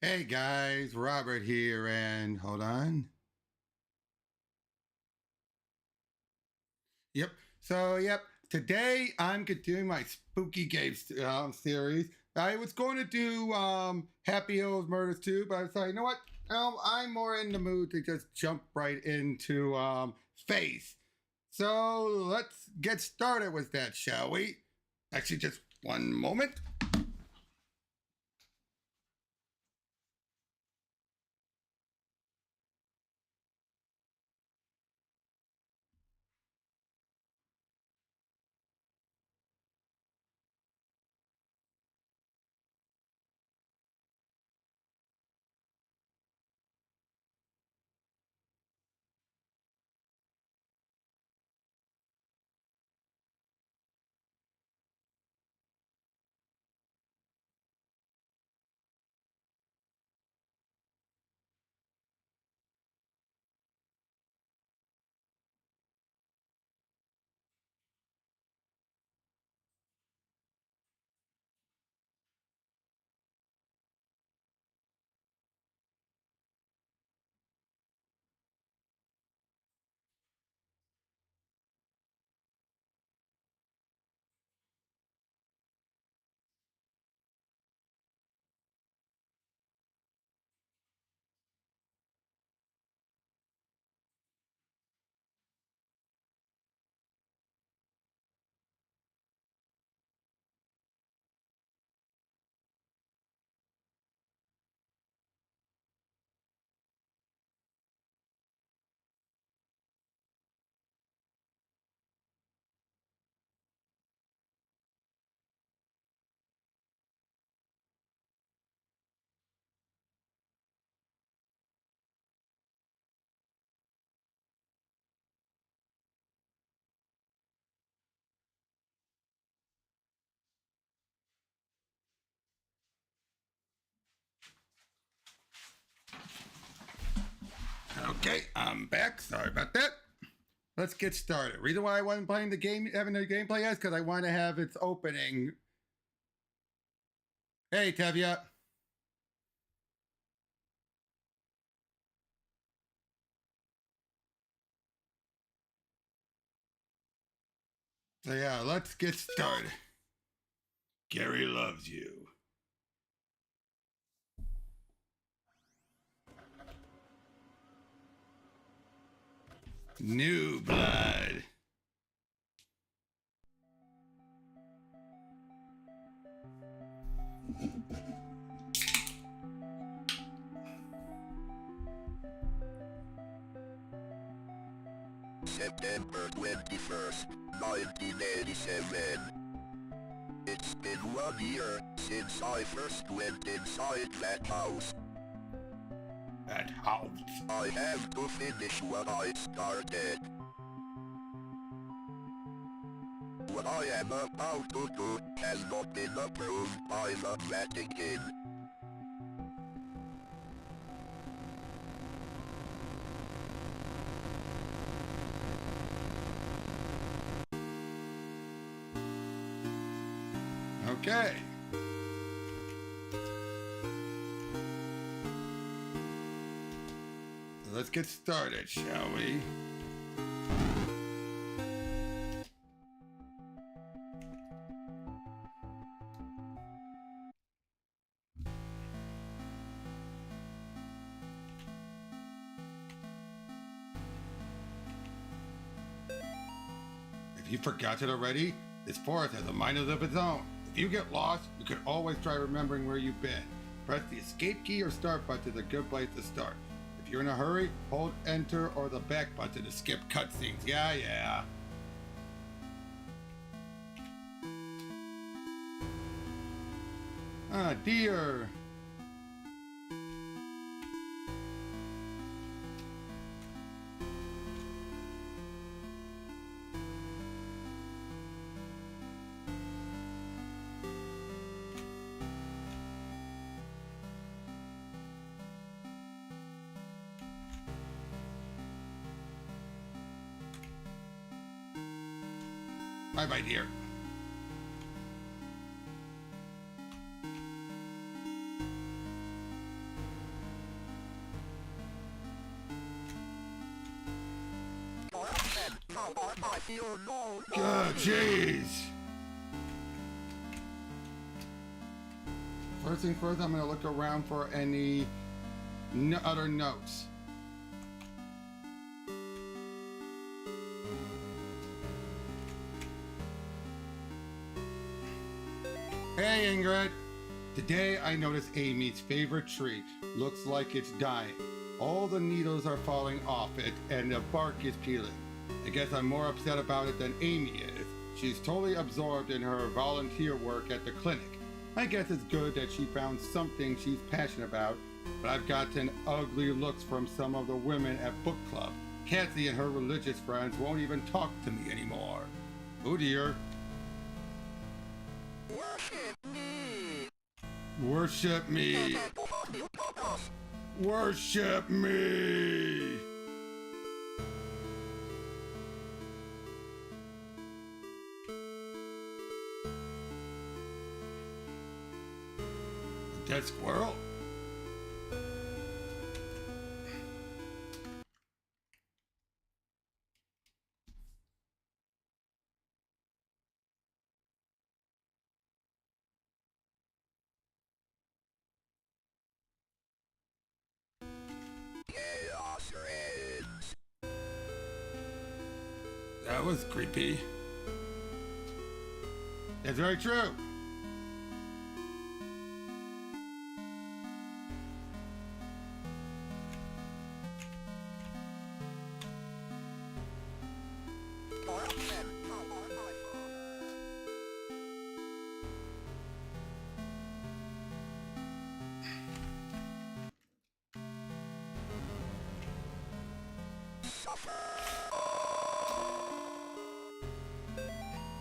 Hey guys, Robert here, and hold on. Yep. Yep. Today I'm continuing my spooky games series. I was going to do Happy Hills Murders too, but I was like, you know what? I'm more in the mood to just jump right into Face. So let's get started with that, shall we? Actually, just one moment. Okay, I'm back. Sorry about that. Let's get started. Reason why I wasn't playing the game, having the gameplay is because I want to have its opening. Hey, Tevya. So yeah, let's get started. Gary loves you. New blood. September 21st, 1987. It's been 1 year since I first went inside that house. That house. I have to finish what I started. What I am about to do has not been approved by the Vatican. Okay. So let's get started, shall we? If you forgot it already, this forest has a mind of its own. If you get lost, you can always try remembering where you've been. Press the escape key or start button is a good place to start. If you're in a hurry, hold enter or the back button to skip cutscenes. Yeah. Ah, dear. Bye, dear. I feel alone. God, jeez. First thing first, I'm gonna look around for any other notes. Hey Ingrid! Today I noticed Amy's favorite tree looks like it's dying. All the needles are falling off it and the bark is peeling. I guess I'm more upset about it than Amy is. She's totally absorbed in her volunteer work at the clinic. I guess it's good that she found something she's passionate about, but I've gotten ugly looks from some of the women at book club. Cassie and her religious friends won't even talk to me anymore. Oh dear. Worship me. Worship me. A dead squirrel? Chaos reigns. That was creepy. That's very true.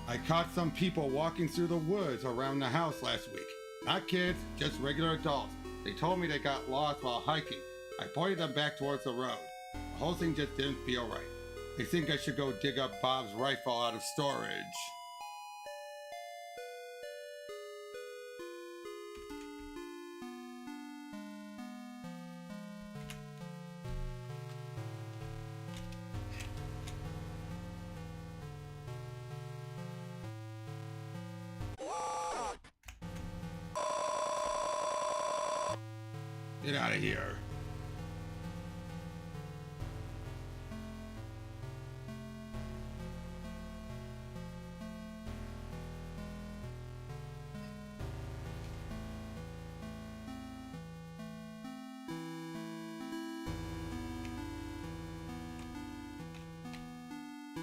I caught some people walking through the woods around the house last week. Not kids, just regular adults. They told me they got lost while hiking. I pointed them back towards the road. The whole thing just didn't feel right. They think I should go dig up Bob's rifle out of storage. Get out of here.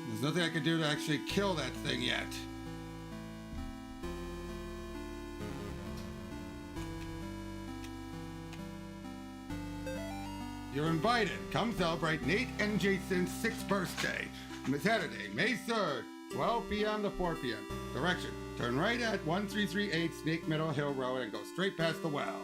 There's nothing I can do to actually kill that thing yet. You're invited. Come celebrate Nate and Jason's 6th birthday. Saturday, May 3rd, 12 p.m. to 4 p.m. Direction: turn right at 1338 Snake Meadow Hill Road and go straight past the well.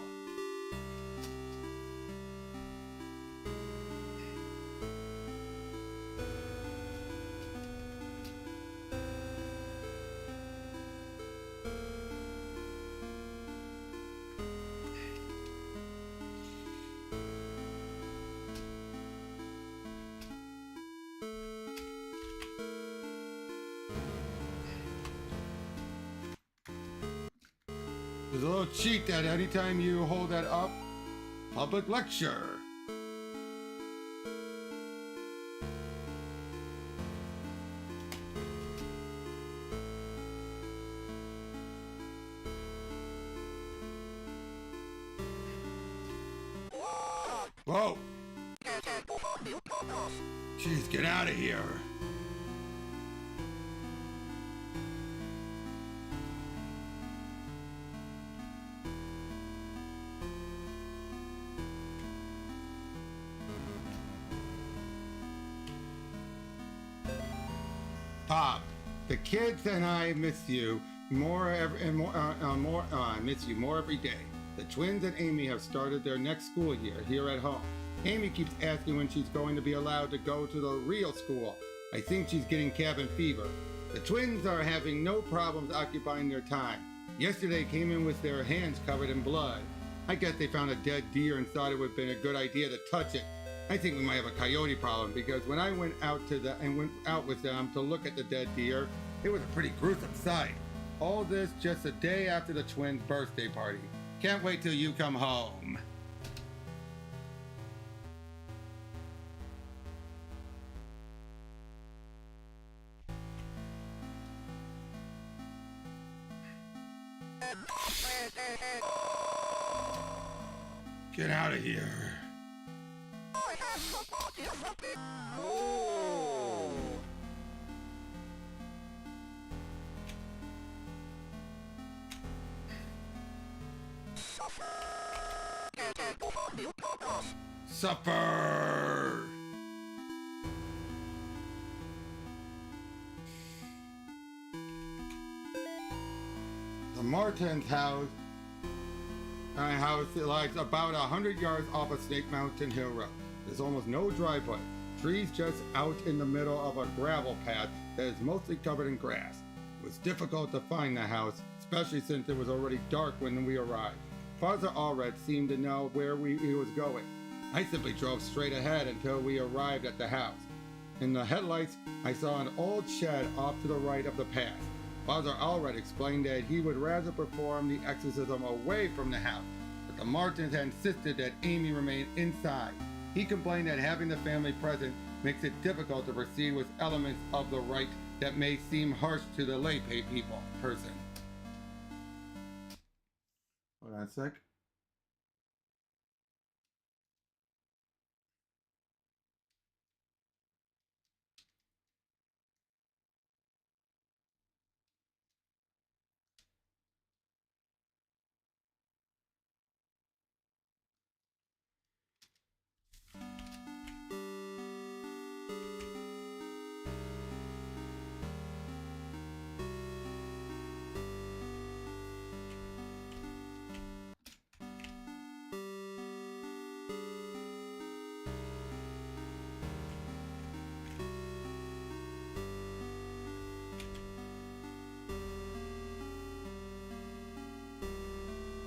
There's a little cheat that anytime you hold that up, public lecture. Whoa! Jeez, get out of here. Bob, the kids and I miss you more I miss you more every day. The twins and Amy have started their next school year here at home. Amy keeps asking when she's going to be allowed to go to the real school. I think she's getting cabin fever. The twins are having no problems occupying their time. Yesterday came in with their hands covered in blood. I guess they found a dead deer and thought it would have been a good idea to touch it. I think we might have a coyote problem because when I went out with them to look at the dead deer, it was a pretty gruesome sight. All this just a day after the twins' birthday party. Can't wait till you come home. Get out of here. Supper! The Martin's house lies about 100 yards off of Snake Mountain Hill Road. There's almost no driveway. Trees just out in the middle of a gravel path that is mostly covered in grass. It was difficult to find the house, especially since it was already dark when we arrived. Father Allred seemed to know where he was going. I simply drove straight ahead until we arrived at the house. In the headlights, I saw an old shed off to the right of the path. Father Allred explained that he would rather perform the exorcism away from the house, but the Martins had insisted that Amy remain inside. He complained that having the family present makes it difficult to proceed with elements of the rite that may seem harsh to the lay person. Hold on a sec.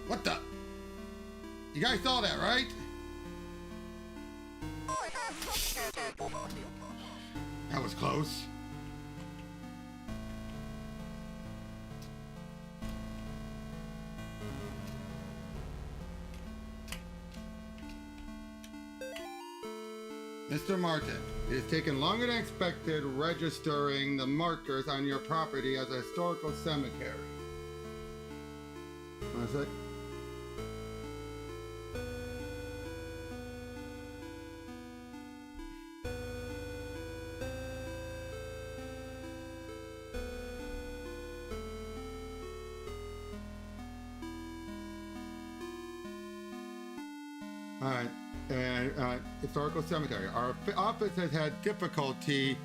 What the? You guys saw that, right? That was close. Mr. Martin, it has taken longer than expected registering the markers on your property as a historical cemetery. One sec. Historical cemetery. Our office has had difficulty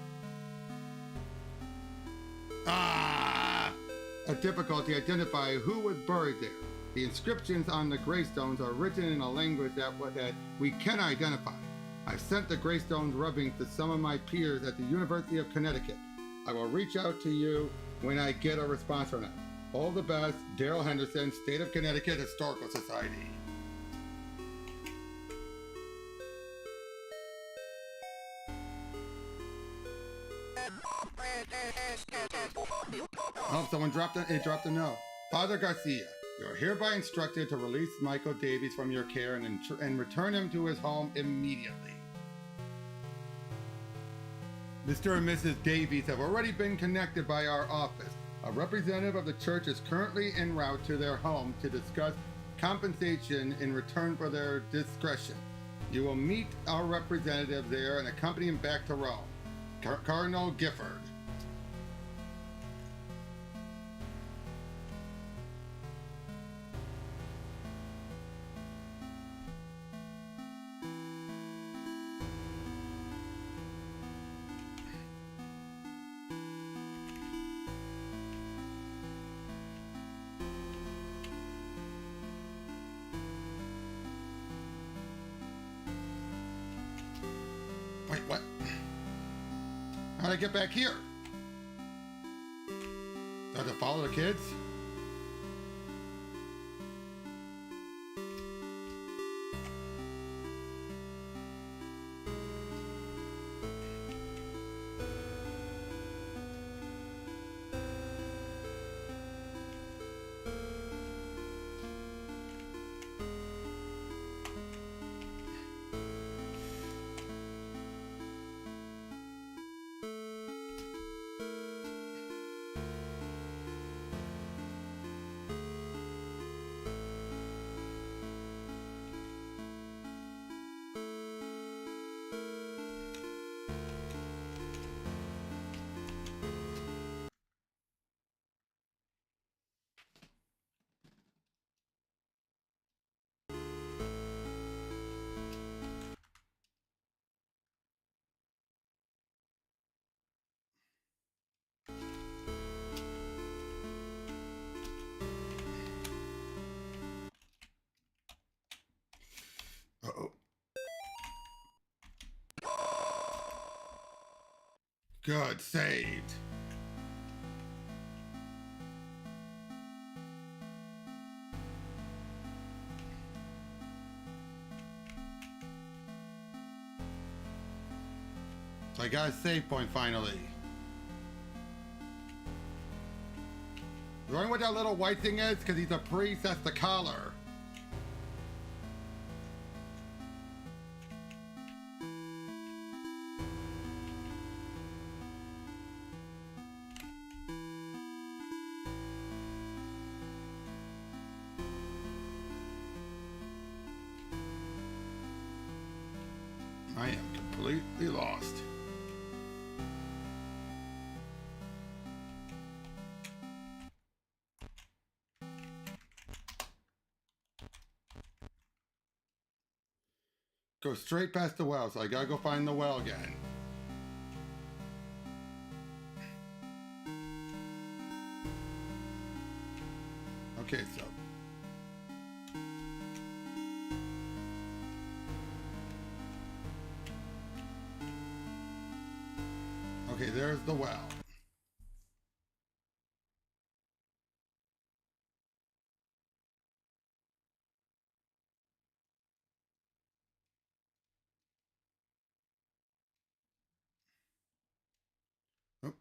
identifying who was buried there. The inscriptions on the gravestones are written in a language that we can identify. I've sent the gravestone rubbings to some of my peers at the University of Connecticut. I will reach out to you when I get a response from them. All the best, Daryl Henderson, State of Connecticut Historical Society. Oh, someone dropped a note. Father Garcia, you are hereby instructed to release Michael Davies from your care and return him to his home immediately. Mr. and Mrs. Davies have already been connected by our office. A representative of the church is currently en route to their home to discuss compensation in return for their discretion. You will meet our representative there and accompany him back to Rome. Cardinal Gifford. Wait, what? How'd I get back here? Do I have to follow the kids? Good, saved. So I got a save point finally. Knowing what that little white thing is? Because he's a priest, that's the collar. I am completely lost. Go straight past the well, so I gotta go find the well again. Okay, so. Okay, there's the well. Oh.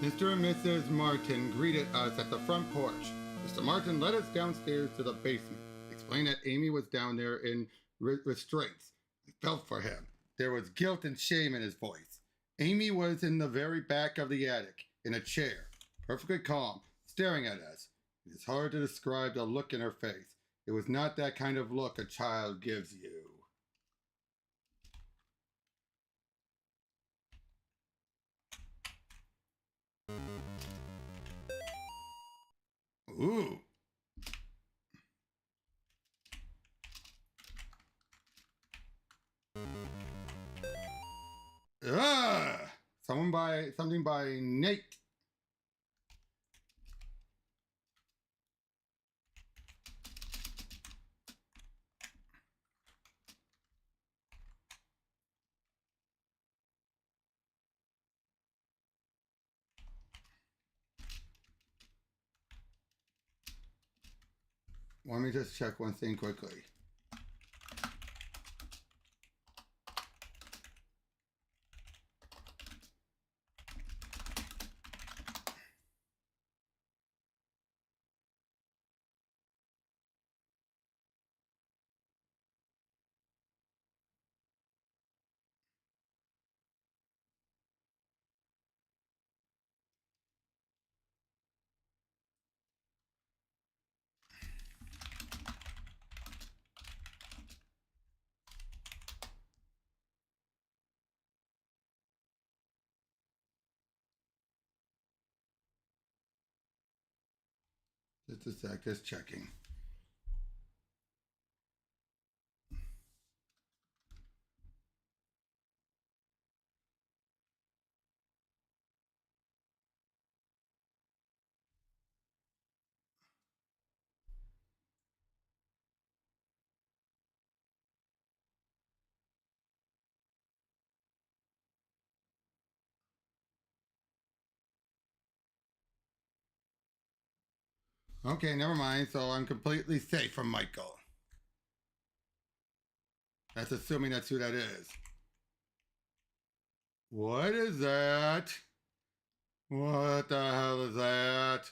Mr. and Mrs. Martin greeted us at the front porch. Mr. Martin led us downstairs to the basement, explained that Amy was down there in restraints. I felt for him. There was guilt and shame in his voice. Amy was in the very back of the attic, in a chair, perfectly calm, staring at us. It is hard to describe the look in her face. It was not that kind of look a child gives you. Ooh. Ugh! Something by Nate. Let me just check one thing quickly. Just a sec, just checking. Okay, never mind. So I'm completely safe from Michael. That's assuming that's who that is. What is that? What the hell is that?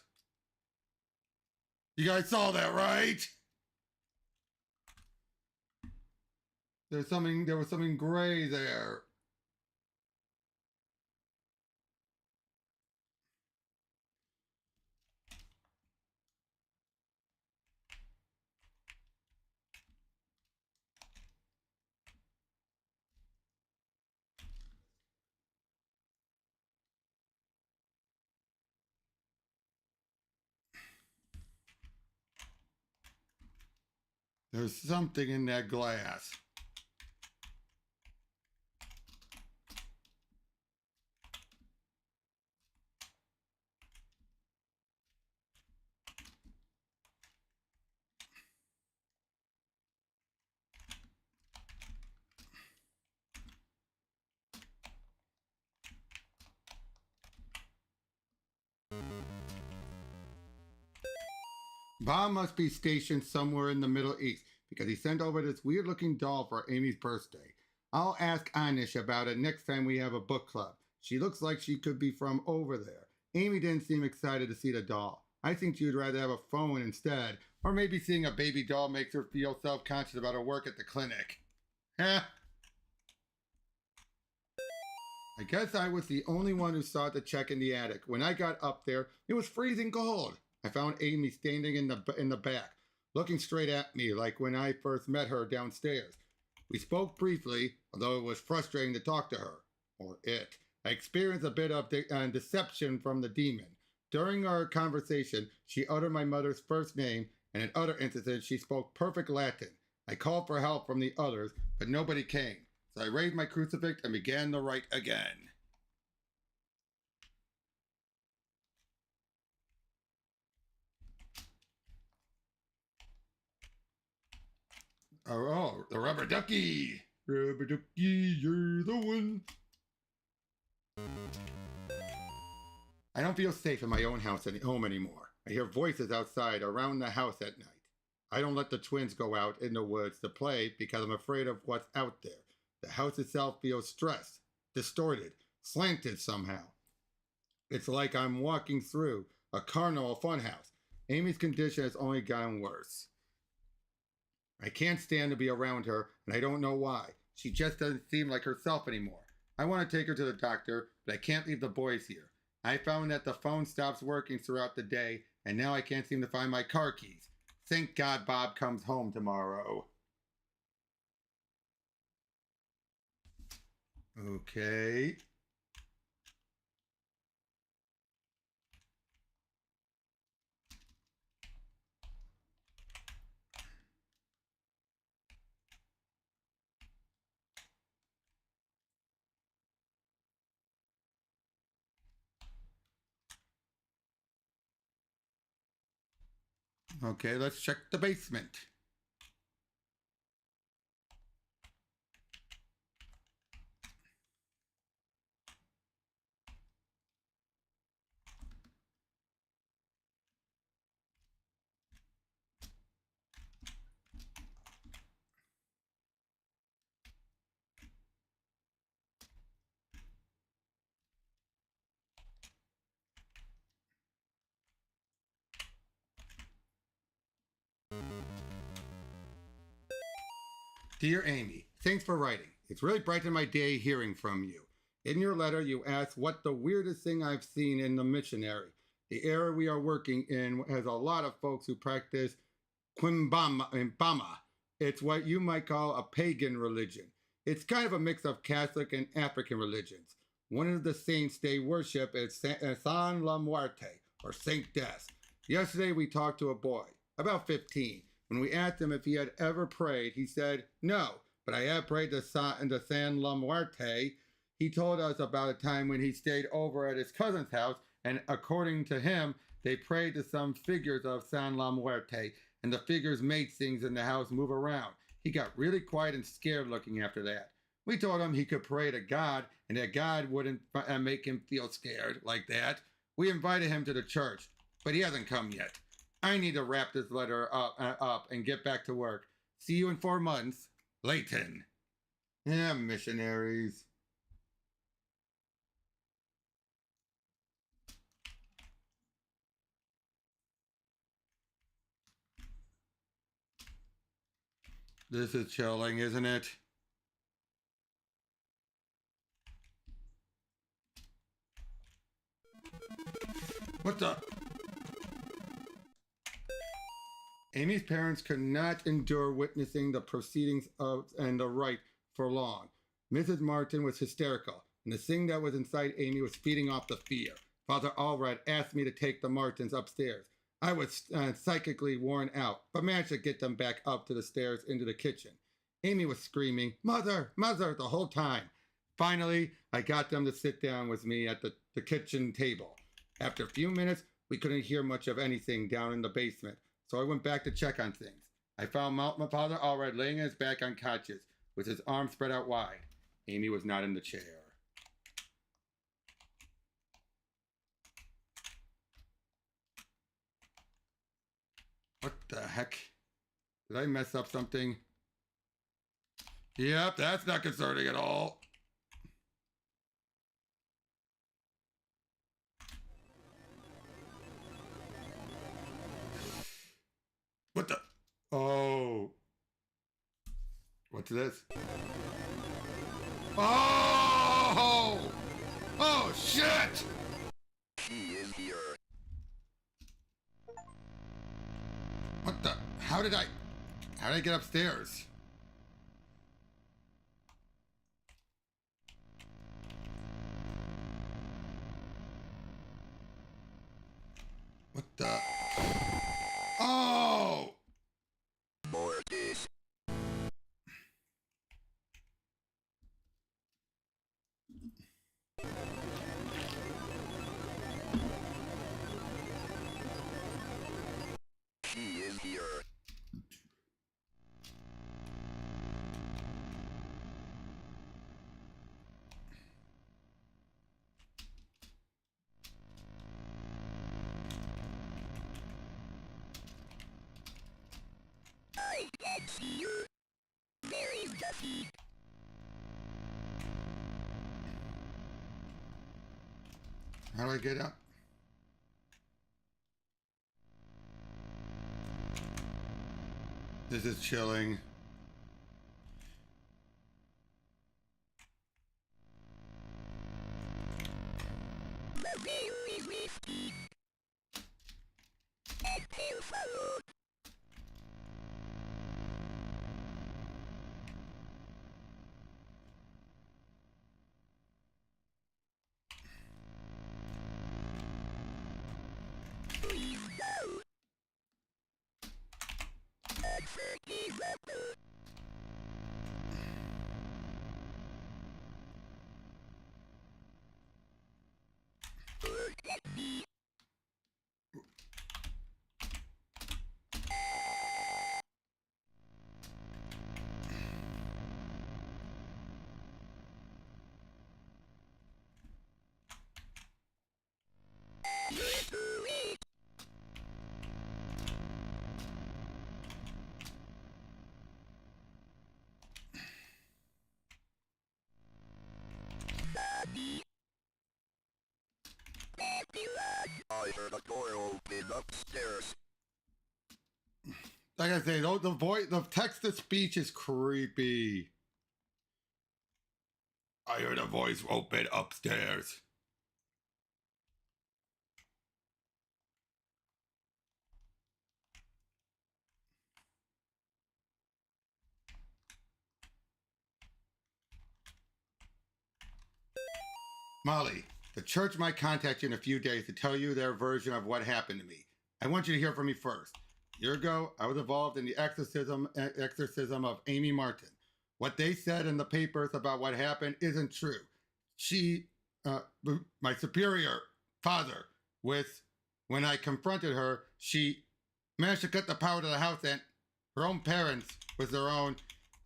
You guys saw that, right? There was something gray there. There's something in that glass. Bob must be stationed somewhere in the Middle East because he sent over this weird looking doll for Amy's birthday. I'll ask Anish about it next time we have a book club. She looks like she could be from over there. Amy didn't seem excited to see the doll. I think she'd rather have a phone instead, or maybe seeing a baby doll makes her feel self-conscious about her work at the clinic. Heh. I guess I was the only one who saw the check in the attic. When I got up there, it was freezing cold. I found Amy standing in the back, looking straight at me like when I first met her downstairs. We spoke briefly, although it was frustrating to talk to her, or it. I experienced a bit of deception from the demon. During our conversation, she uttered my mother's first name, and in other instances, she spoke perfect Latin. I called for help from the others, but nobody came. So I raised my crucifix and began to write again. Oh, the rubber ducky! Rubber ducky, you're the one. I don't feel safe in my own home anymore. I hear voices outside around the house at night. I don't let the twins go out in the woods to play because I'm afraid of what's out there. The house itself feels stressed, distorted, slanted somehow. It's like I'm walking through a carnival funhouse. Amy's condition has only gotten worse. I can't stand to be around her, and I don't know why. She just doesn't seem like herself anymore. I want to take her to the doctor, but I can't leave the boys here. I found that the phone stops working throughout the day, and now I can't seem to find my car keys. Thank God Bob comes home tomorrow. Okay. Okay, let's check the basement. Dear Amy, thanks for writing. It's really brightened my day hearing from you. In your letter, you asked what the weirdest thing I've seen in the missionary. The area we are working in has a lot of folks who practice Quimbama. It's what you might call a pagan religion. It's kind of a mix of Catholic and African religions. One of the saints they worship is San La Muerte, or Saint Death. Yesterday we talked to a boy, about 15. When we asked him if he had ever prayed, he said, no, but I have prayed to San La Muerte. He told us about a time when he stayed over at his cousin's house, and according to him, they prayed to some figures of San La Muerte, and the figures made things in the house move around. He got really quiet and scared looking after that. We told him he could pray to God, and that God wouldn't make him feel scared like that. We invited him to the church, but he hasn't come yet. I need to wrap this letter up and get back to work. See you in 4 months. Layton. Yeah, missionaries. This is chilling, isn't it? What the? Amy's parents could not endure witnessing the proceedings of and the rite for long. Mrs. Martin was hysterical, and the thing that was inside Amy was feeding off the fear. Father Allred asked me to take the Martins upstairs. I was psychically worn out, but managed to get them back up to the stairs into the kitchen. Amy was screaming, "Mother, Mother," the whole time. Finally, I got them to sit down with me at the kitchen table. After a few minutes, we couldn't hear much of anything down in the basement, so I went back to check on things. I found my father already laying on his back unconscious, with his arms spread out wide. Amy was not in the chair. What the heck? Did I mess up something? Yep, that's not concerning at all. What the? Oh. What's this? Oh! Oh, shit! He is here. What the? How did I get upstairs? What the? Oh! Mortis. He is here. I can see you. There is the feet. How do I get up? This is chilling. The veil is lifted. And tail followed. Please go. And forgive them. Look at me. I heard a door open upstairs. Like I say, the text to speech is creepy. I heard a voice open upstairs. Molly, the church might contact you in a few days to tell you their version of what happened to me. I want you to hear from me first. A year ago, I was involved in the exorcism of Amy Martin. What they said in the papers about what happened isn't true. She, my superior father, when I confronted her, she managed to cut the power to the house, and her own parents was their own.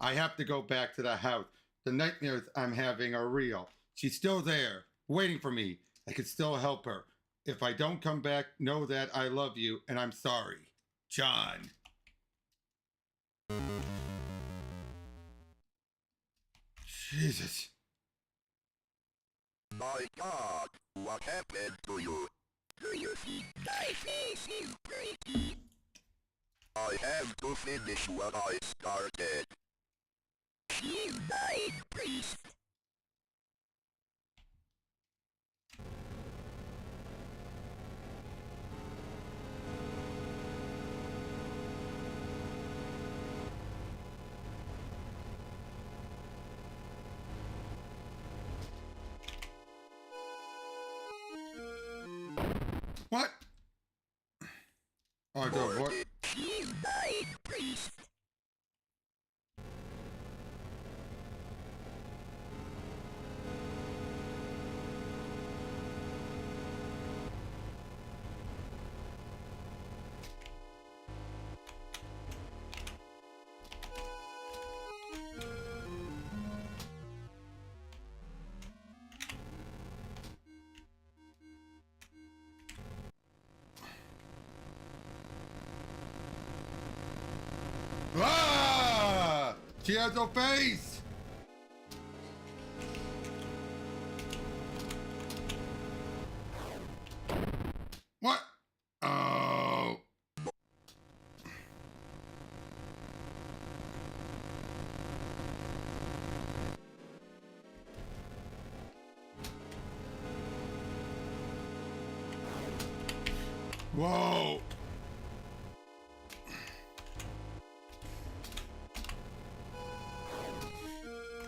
I have to go back to the house. The nightmares I'm having are real. She's still there, waiting for me. I can still help her. If I don't come back, know that I love you and I'm sorry. John. Jesus. My God, what happened to you? Do you think my face is pretty? I have to finish what I started. He's my priest. What? Oh, the For what? the Midnight Priest. Ah! She has no face! What? Oh. Whoa.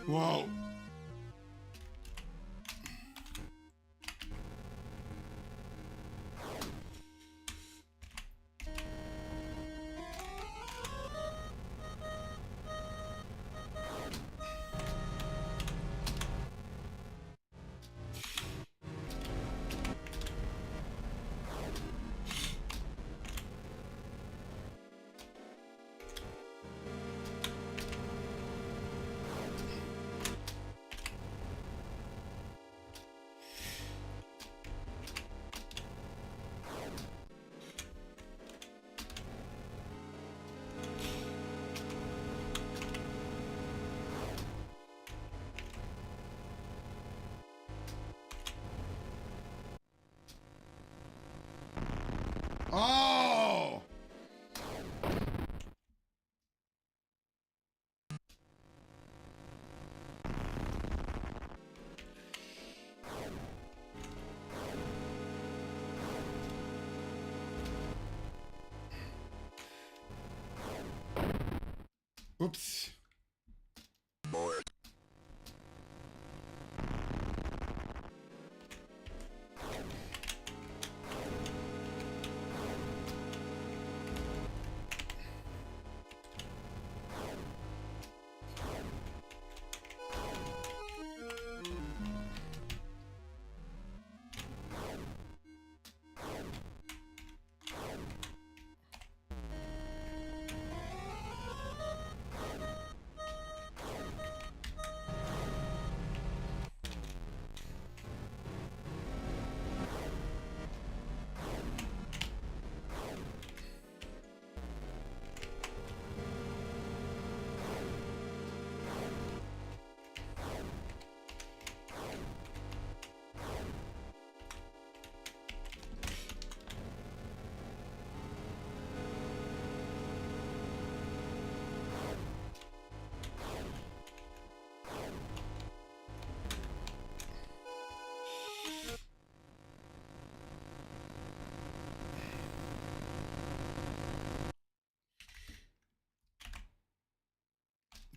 Whoa. Oh! Oops. Board.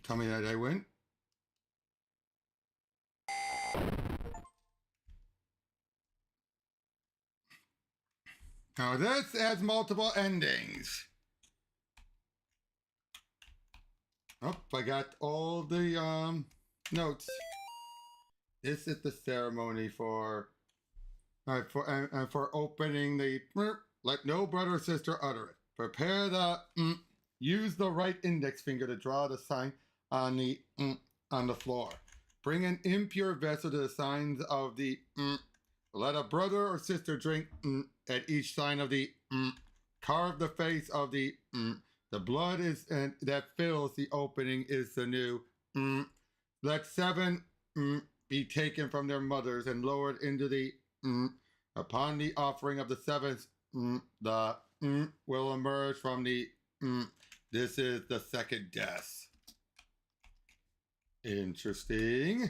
Tell me that I win. Now this has multiple endings. Oh, I got all the notes. This is the ceremony for for opening the. Let no brother or sister utter it. Prepare the. Use the right index finger to draw the sign on the on the floor. Bring an impure vessel to the signs of the. Let a brother or sister drink at each sign of the. Carve the face of the. The blood is that fills the opening is the new. Let 7 be taken from their mothers and lowered into the. Upon the offering of the 7th, the will emerge from the. This is the second death. Interesting.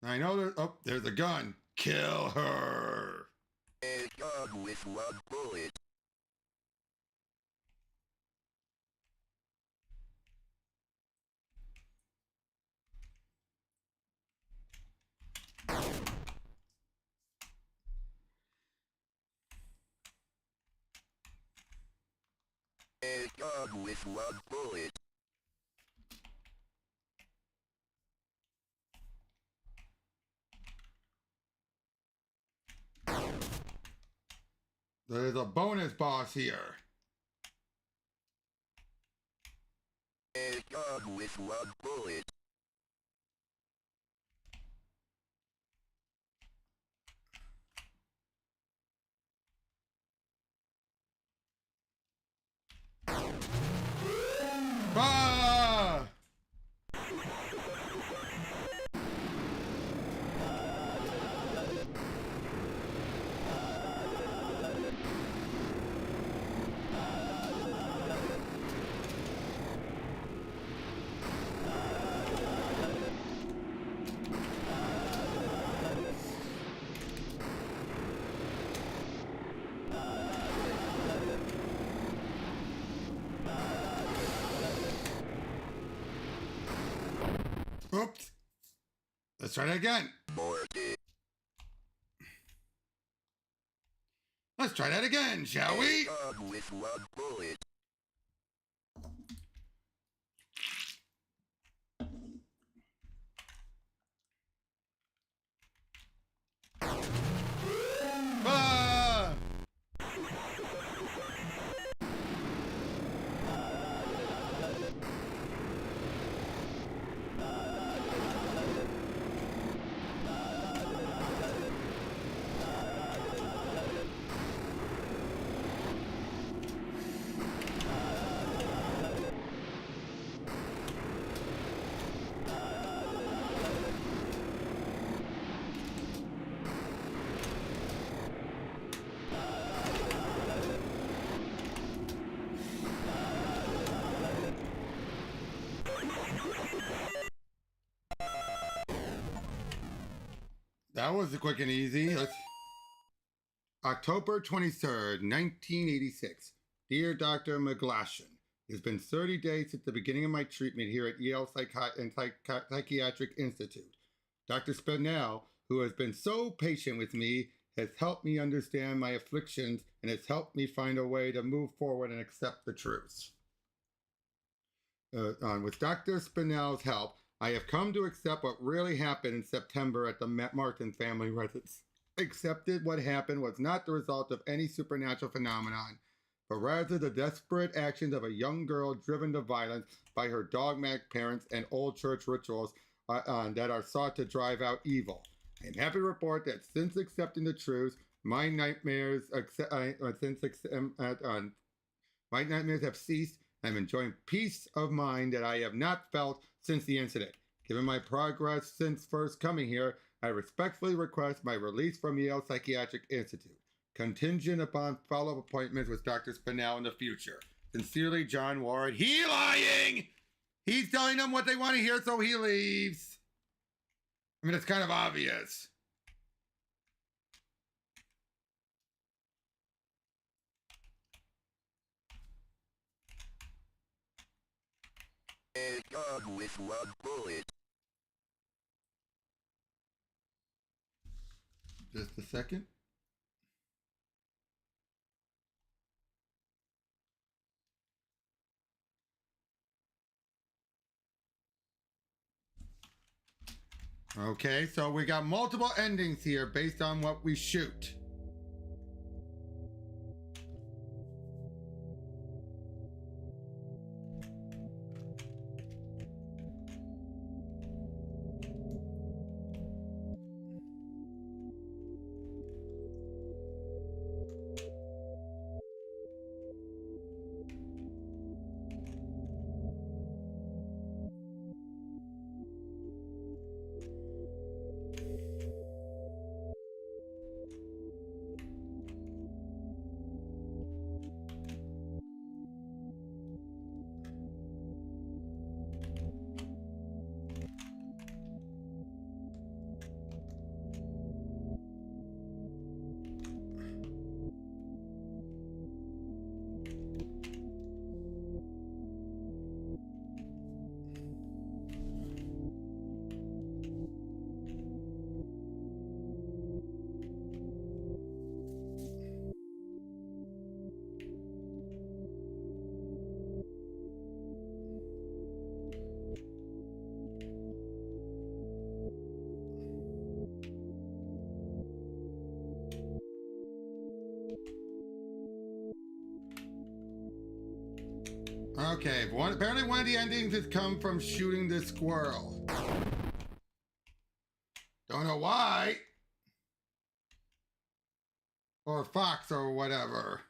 I know there's. Oh, there's a gun. Kill her. A gun with 1 bullet. A gun with one bullet. There's a bonus boss here. A gun with one bullet. Ah! Oops. Let's try that again. Morty. Let's try that again, shall we? A gun with one bullet. Ah! That was quick and easy. October 23rd, 1986. Dear Dr. McGlashan, it has been 30 days since the beginning of my treatment here at Yale Psychiatric Institute. Dr. Spinell, who has been so patient with me, has helped me understand my afflictions and has helped me find a way to move forward and accept the truths. With Dr. Spinell's help, I have come to accept what really happened in September at the Martin family residence. Accepted what happened was not the result of any supernatural phenomenon, but rather the desperate actions of a young girl driven to violence by her dogmatic parents and old church rituals that are sought to drive out evil. I am happy to report that since accepting the truth, my nightmares have ceased. I'm enjoying peace of mind that I have not felt since the incident. Given my progress since first coming here, I respectfully request my release from Yale Psychiatric Institute, contingent upon follow-up appointments with Dr. Spinell in the future. Sincerely, John Ward. He lying! He's telling them what they want to hear, so he leaves. I mean, it's kind of obvious. A gun with one bullet. Just a second. Okay, so we got multiple endings here based on what we shoot. Okay, apparently one of the endings has come from shooting this squirrel. Don't know why. Or fox or whatever.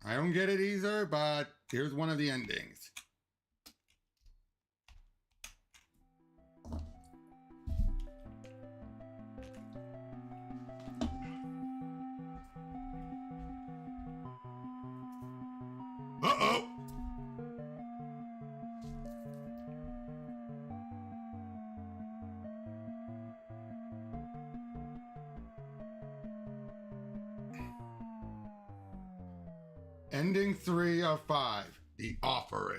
I don't get it either, but here's one of the endings. Uh-oh! Ending 3 of 5, The Offering.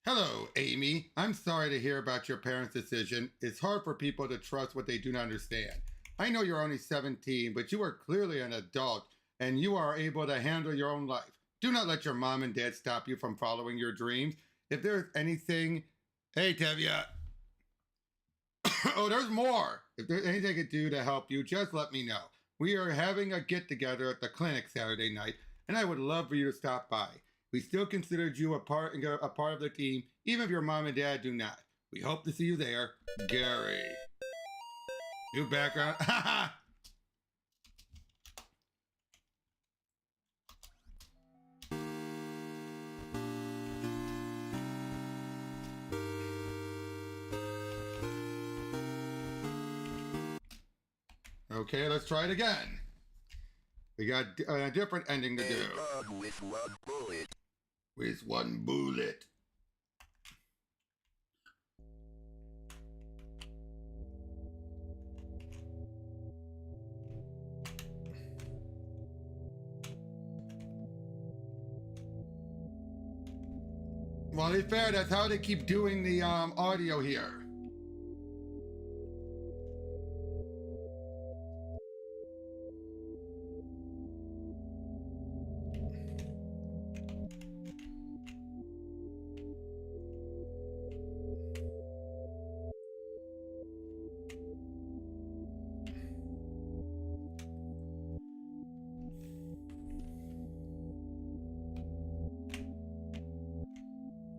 Hello, Amy. I'm sorry to hear about your parents' decision. It's hard for people to trust what they do not understand. I know you're only 17, but you are clearly an adult, and you are able to handle your own life. Do not let your mom and dad stop you from following your dreams. If there's anything... Hey, Tevya. Oh, there's more. If there's anything I could do to help you, just let me know. We are having a get-together at the clinic Saturday night, and I would love for you to stop by. We still considered you a part of the team, even if your mom and dad do not. We hope to see you there, Gary. New background. Okay, let's try it again. We got a different ending to do. With one bullet. With one bullet. Well, to be fair, that's how they keep doing the audio here.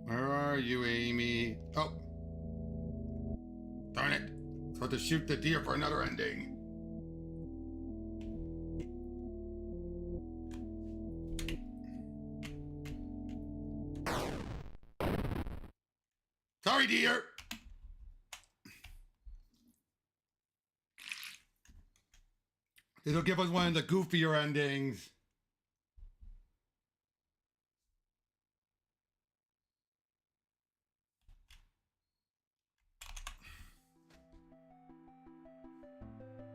Where are you, Amy? Oh. Darn it. Supposed to shoot the deer for another ending. Sorry, dear. This'll give us one of the goofier endings.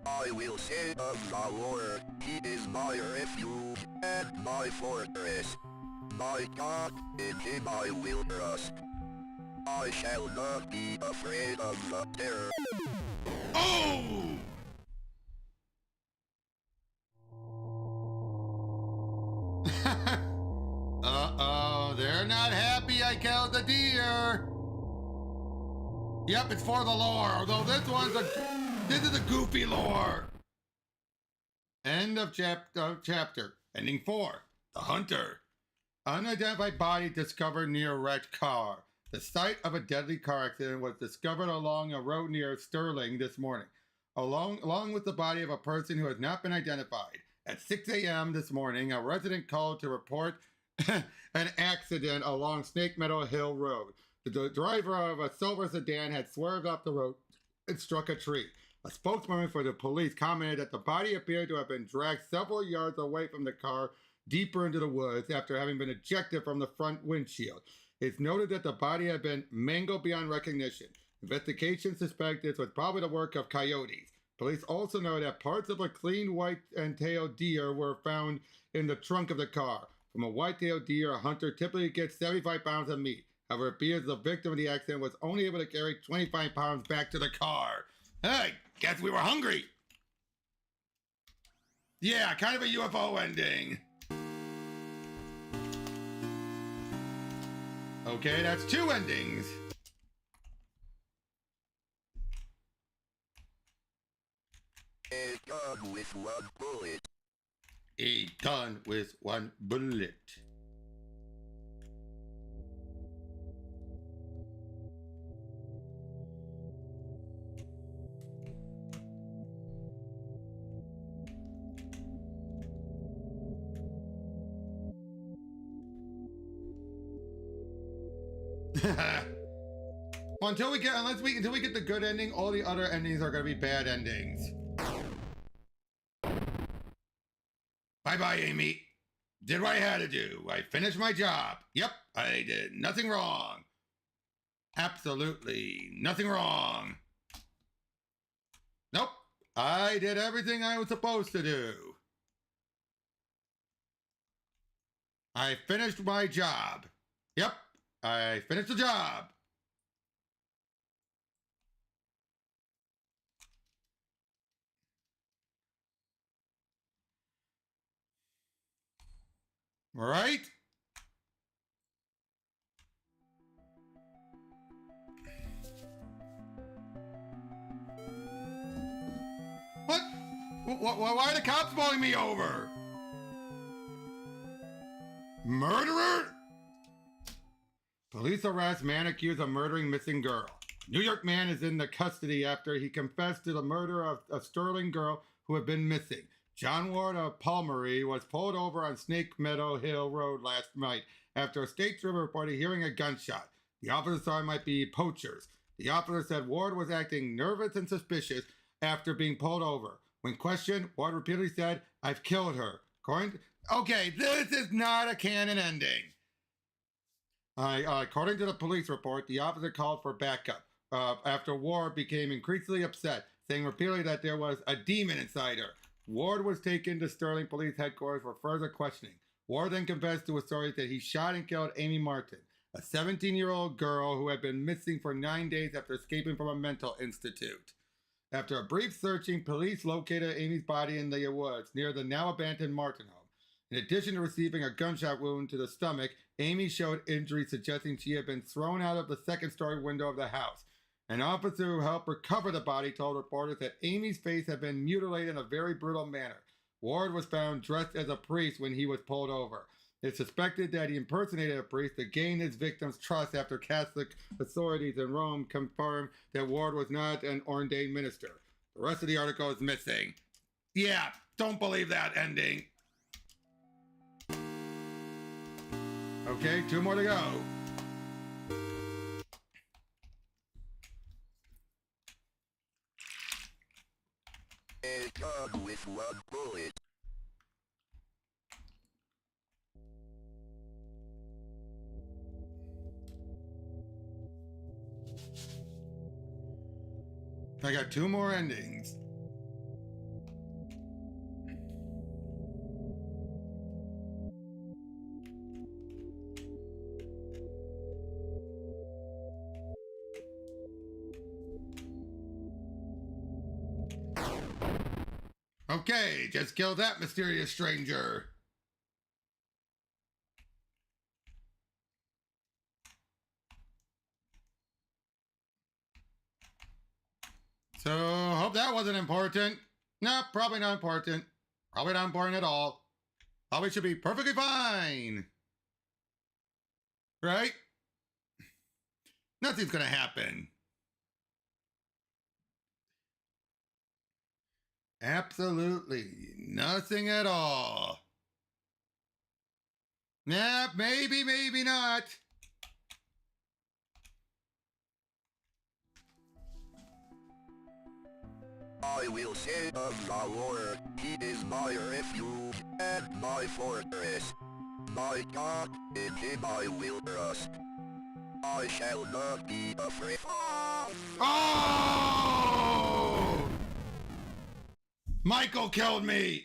I will say of the Lord, He is my refuge and my fortress. My God, in Him I will trust. I shall not be afraid of the terror. Oh! Uh-oh, they're not happy I killed the deer. Yep, it's for the lore, although this is a goofy lore. End of chapter. Ending 4. The Hunter. Unidentified body discovered near a wrecked car. The site of a deadly car accident was discovered along a road near Sterling this morning, along with the body of a person who has not been identified. At 6 a.m. this morning, a resident called to report an accident along Snake Meadow Hill Road. The driver of a silver sedan had swerved off the road and struck a tree. A spokesman for the police commented that the body appeared to have been dragged several yards away from the car deeper into the woods after having been ejected from the front windshield. It's noted that the body had been mangled beyond recognition. Investigation suspects this was probably the work of coyotes. Police also know that parts of a clean white-tailed deer were found in the trunk of the car. From a white-tailed deer, a hunter typically gets 75 pounds of meat. However, it appears the victim of the accident was only able to carry 25 pounds back to the car. Hey, guess we were hungry. Yeah, kind of a UFO ending. Okay, that's 2 endings. A gun with 1 bullet. A gun with 1 bullet. Well, until we get the good ending, all the other endings are gonna be bad endings. Bye-bye, Amy. Did what I had to do. I finished my job. Yep, I did nothing wrong. Absolutely nothing wrong. Nope, I did everything I was supposed to do. I finished my job. Yep, I finished the job. Right? What? Why are the cops pulling me over? Murderer? Police arrest man accused of murdering missing girl. New York man is in the custody after he confessed to the murder of a Sterling girl who had been missing. John Ward of Palmery was pulled over on Snake Meadow Hill Road last night after a state trooper reported hearing a gunshot. The officer thought it might be poachers. The officer said Ward was acting nervous and suspicious after being pulled over. When questioned, Ward repeatedly said, "I've killed her." Okay, this is not a canon ending. According to the police report, the officer called for backup after Ward became increasingly upset, saying repeatedly that there was a demon inside her. Ward was taken to Sterling Police Headquarters for further questioning. Ward then confessed to authorities that he shot and killed Amy Martin, a 17-year-old girl who had been missing for 9 days after escaping from a mental institute. After a brief searching, police located Amy's body in the woods near the now-abandoned Martin home. In addition to receiving a gunshot wound to the stomach, Amy showed injuries suggesting she had been thrown out of the second-story window of the house. An officer who helped recover the body told reporters that Amy's face had been mutilated in a very brutal manner. Ward was found dressed as a priest when he was pulled over. It's suspected that he impersonated a priest to gain his victim's trust after Catholic authorities in Rome confirmed that Ward was not an ordained minister. The rest of the article is missing. Yeah, don't believe that ending. Okay, 2 more to go. A gun with 1 bullet. I got 2 more endings. Okay, just kill that mysterious stranger. So, hope that wasn't important. No, probably not important. Probably not important at all. Probably should be perfectly fine. Right? Nothing's gonna happen. Absolutely nothing at all. Nah, maybe, maybe not. I will say of the Lord, He is my refuge and my fortress. My God, in Him I will trust. I shall not be afraid. Oh! Michael killed me!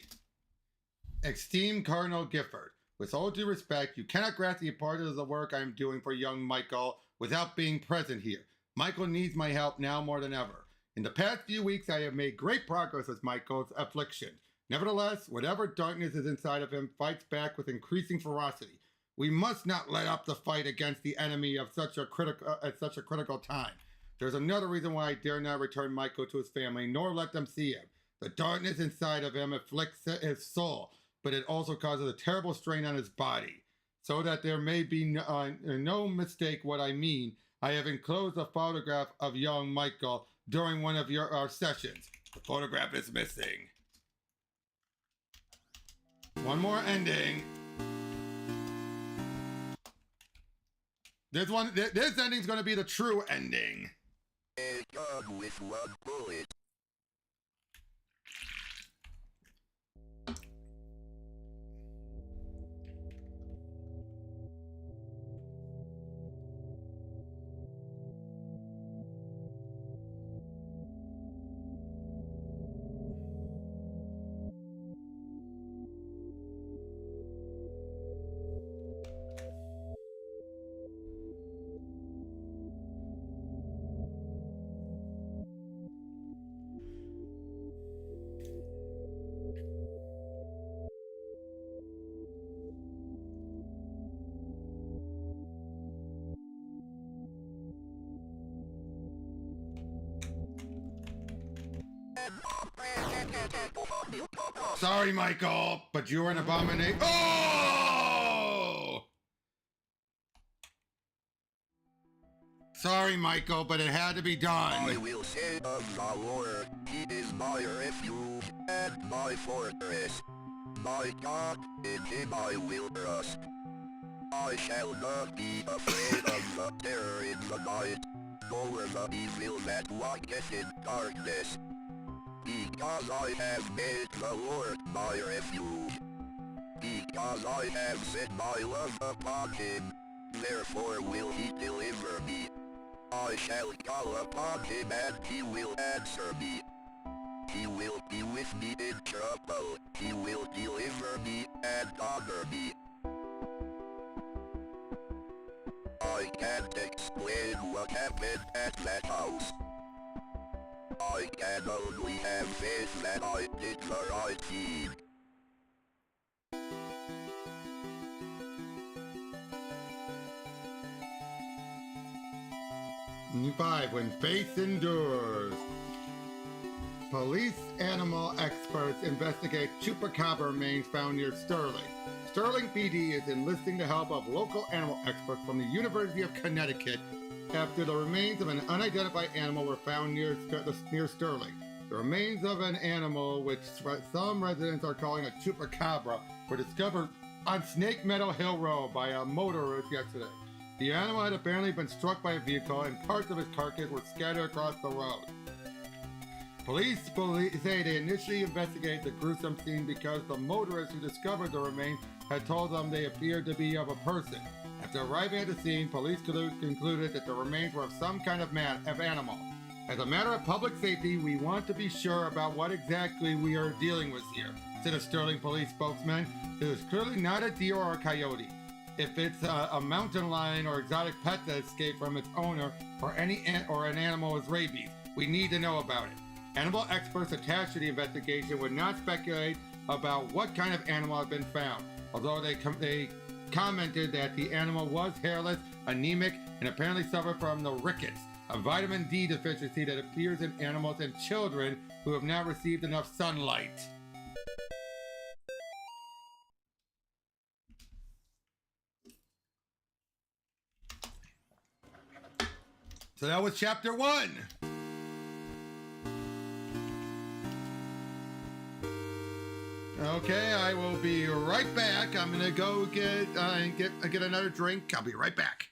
Esteemed Cardinal Gifford, with all due respect, you cannot grasp the importance of the work I am doing for young Michael without being present here. Michael needs my help now more than ever. In the past few weeks, I have made great progress with Michael's affliction. Nevertheless, whatever darkness is inside of him fights back with increasing ferocity. We must not let up the fight against the enemy of such a critical time. There's another reason why I dare not return Michael to his family, nor let them see him. The darkness inside of him afflicts his soul, but it also causes a terrible strain on his body. So that there may be no mistake what I mean, I have enclosed a photograph of young Michael during one of our sessions. The photograph is missing. One more ending. This ending's going to be the true ending. A gun with one bullet. Sorry, Michael, but you're an abomination. Oh! Sorry, Michael, but it had to be done. I will say of the Lord, He is my refuge and my fortress. My God, in Him I will trust. I shall not be afraid of the terror in the night, nor the evil that walketh in darkness. Because I have made the Lord my refuge. Because I have set my love upon Him, therefore will He deliver me. I shall call upon Him and He will answer me. He will be with me in trouble. He will deliver me and honor me. I can't explain what happened at that house. I can only have faith that I did the right deed. Number 5, when faith endures. Police animal experts investigate chupacabra remains found near Sterling. Sterling PD is enlisting the help of local animal experts from the University of Connecticut after the remains of an unidentified animal were found near Sterling. The remains of an animal, which some residents are calling a chupacabra, were discovered on Snake Meadow Hill Road by a motorist yesterday. The animal had apparently been struck by a vehicle and parts of its carcass were scattered across the road. Police say they initially investigated the gruesome scene because the motorist who discovered the remains had told them they appeared to be of a person. After arriving at the scene, police concluded that the remains were of some kind of animal. As a matter of public safety, we want to be sure about what exactly we are dealing with here, said a Sterling police spokesman. It is clearly not a deer or a coyote. If it's a mountain lion or exotic pet that escaped from its owner, or an animal with rabies, we need to know about it. Animal experts attached to the investigation would not speculate about what kind of animal had been found, although they commented that the animal was hairless, anemic, and apparently suffered from the rickets, a vitamin D deficiency that appears in animals and children who have not received enough sunlight. So that was chapter 1. Okay, I will be right back. I'm gonna go get another drink. I'll be right back.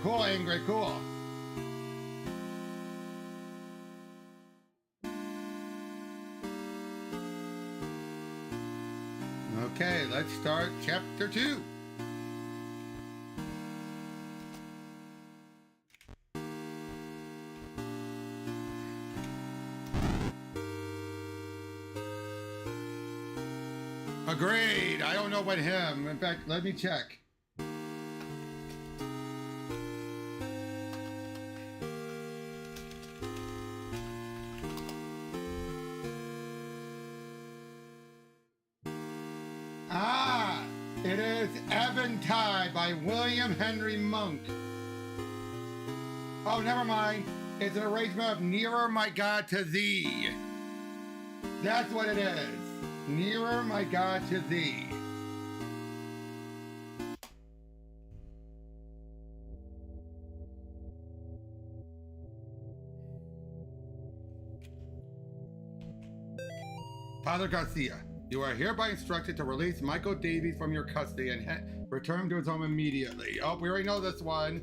Cool, Angry, cool. Okay, let's start chapter 2. Agreed. I don't know about him. In fact, let me check. Ah, it is Eventide by William Henry Monk. Oh, never mind. It's an arrangement of Nearer My God to Thee. That's what it is. Nearer My God to Thee. Father Garcia, you are hereby instructed to release Michael Davies from your custody and return him to his home immediately. Oh, we already know this one.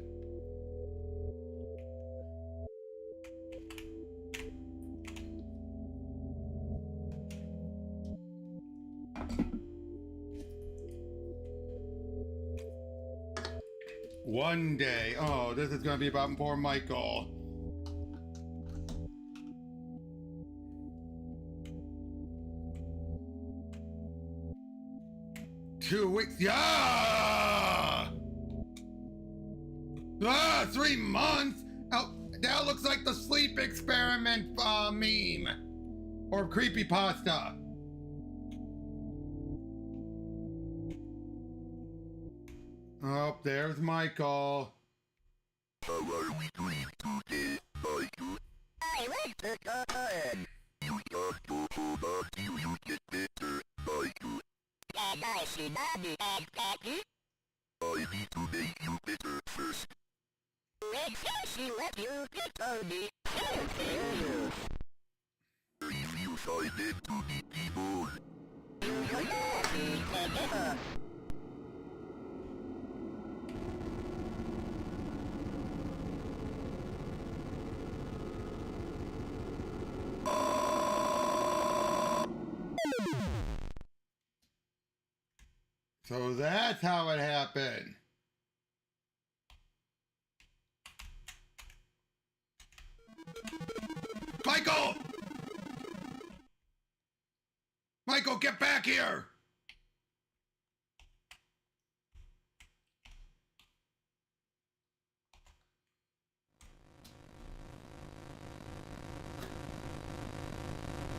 One day. Oh, this is going to be about poor Michael. Two weeks. Yeah! 3 months? Oh, that looks like the sleep experiment meme. Or creepypasta. Oh, there's Michael. How are we doing today, Michael? I like to go in. You can't go home until you get better, Michael. Can I see Mommy and Daddy? I need to make you better first. When she let you get on me, she'll kill you. If you find them to be people, you will not be together. So that's how it happened. Michael! Michael, get back here!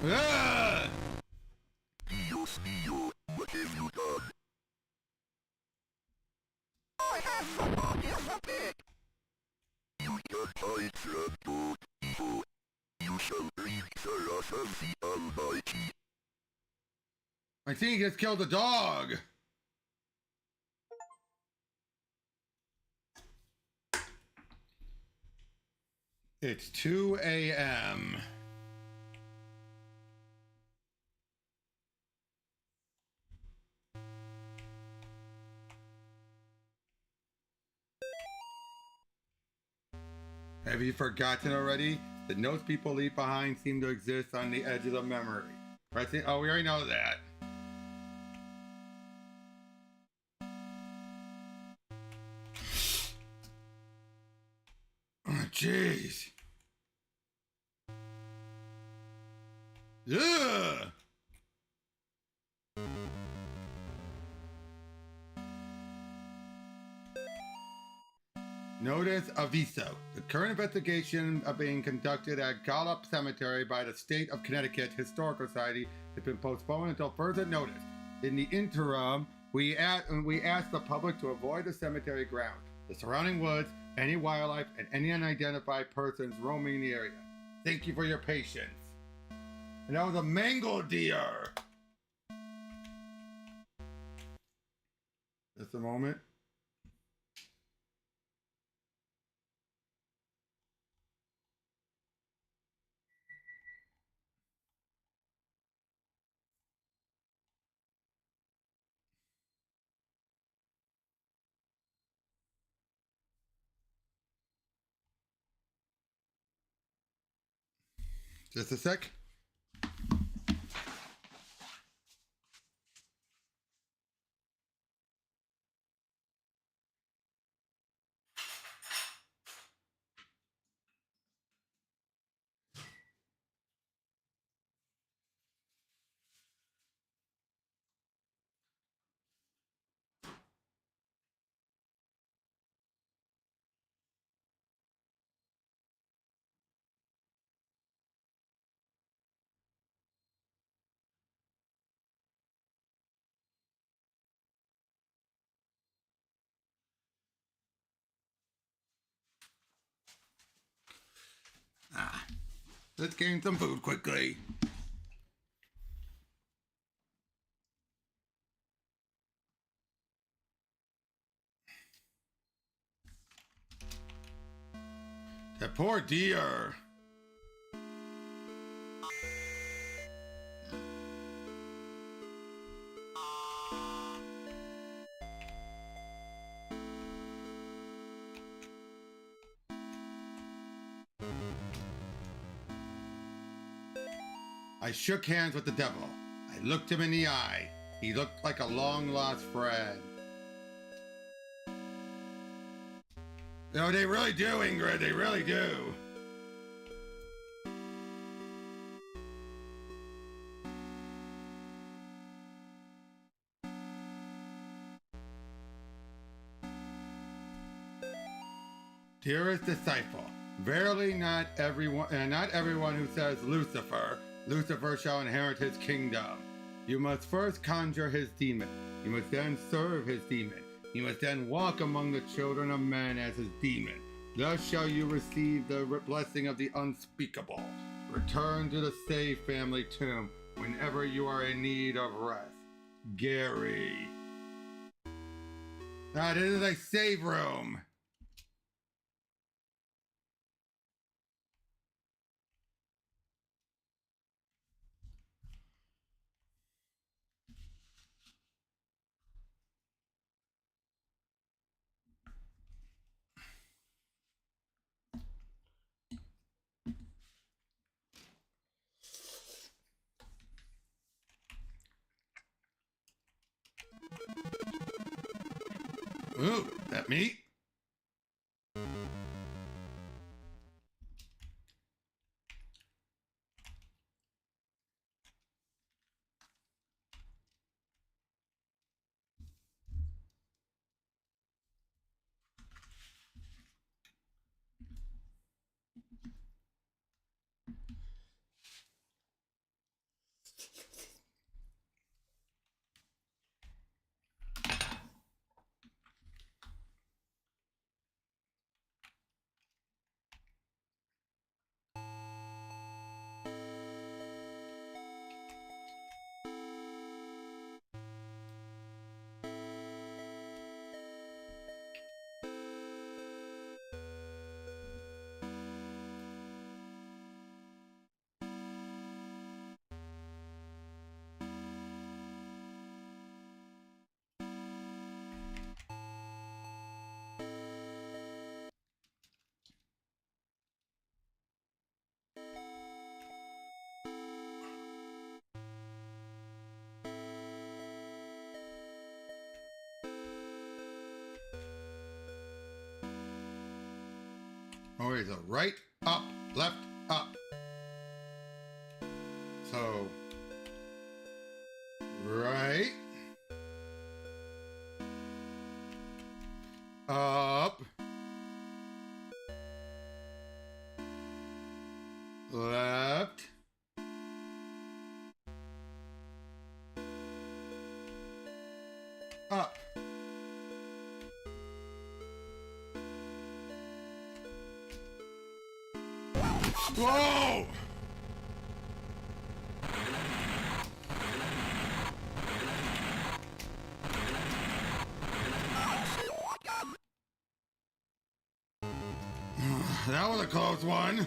Ah! Dios mío, what have you done? I have forgotten a bit. You can't hide from God, evil. You shall breathe the wrath of the Almighty. I think he just killed a dog. It's 2 a.m. Have you forgotten already? The notes people leave behind seem to exist on the edges of memory. Right? Oh, we already know that. Oh, jeez. Ugh! Notice aviso. The current investigation being conducted at Gallup Cemetery by the State of Connecticut Historical Society has been postponed until further notice. In the interim, we ask the public to avoid the cemetery ground, the surrounding woods, any wildlife, and any unidentified persons roaming the area. Thank you for your patience. And that was a mango deer. Just a moment. Just a sec. Let's gain some food quickly. That poor deer. I shook hands with the devil. I looked him in the eye. He looked like a long-lost friend. No, they really do, Ingrid. They really do. Dearest disciple, verily not everyone who says Lucifer shall inherit his kingdom. You must first conjure his demon. You must then serve his demon. You must then walk among the children of men as his demon. Thus shall you receive the blessing of the unspeakable. Return to the Save family tomb whenever you are in need of rest. Gary. Ah, this is a save room. Ooh, that meat? Oh, it's a right, up, left, up. So, right, up, left, up. Whoa! That was a close one.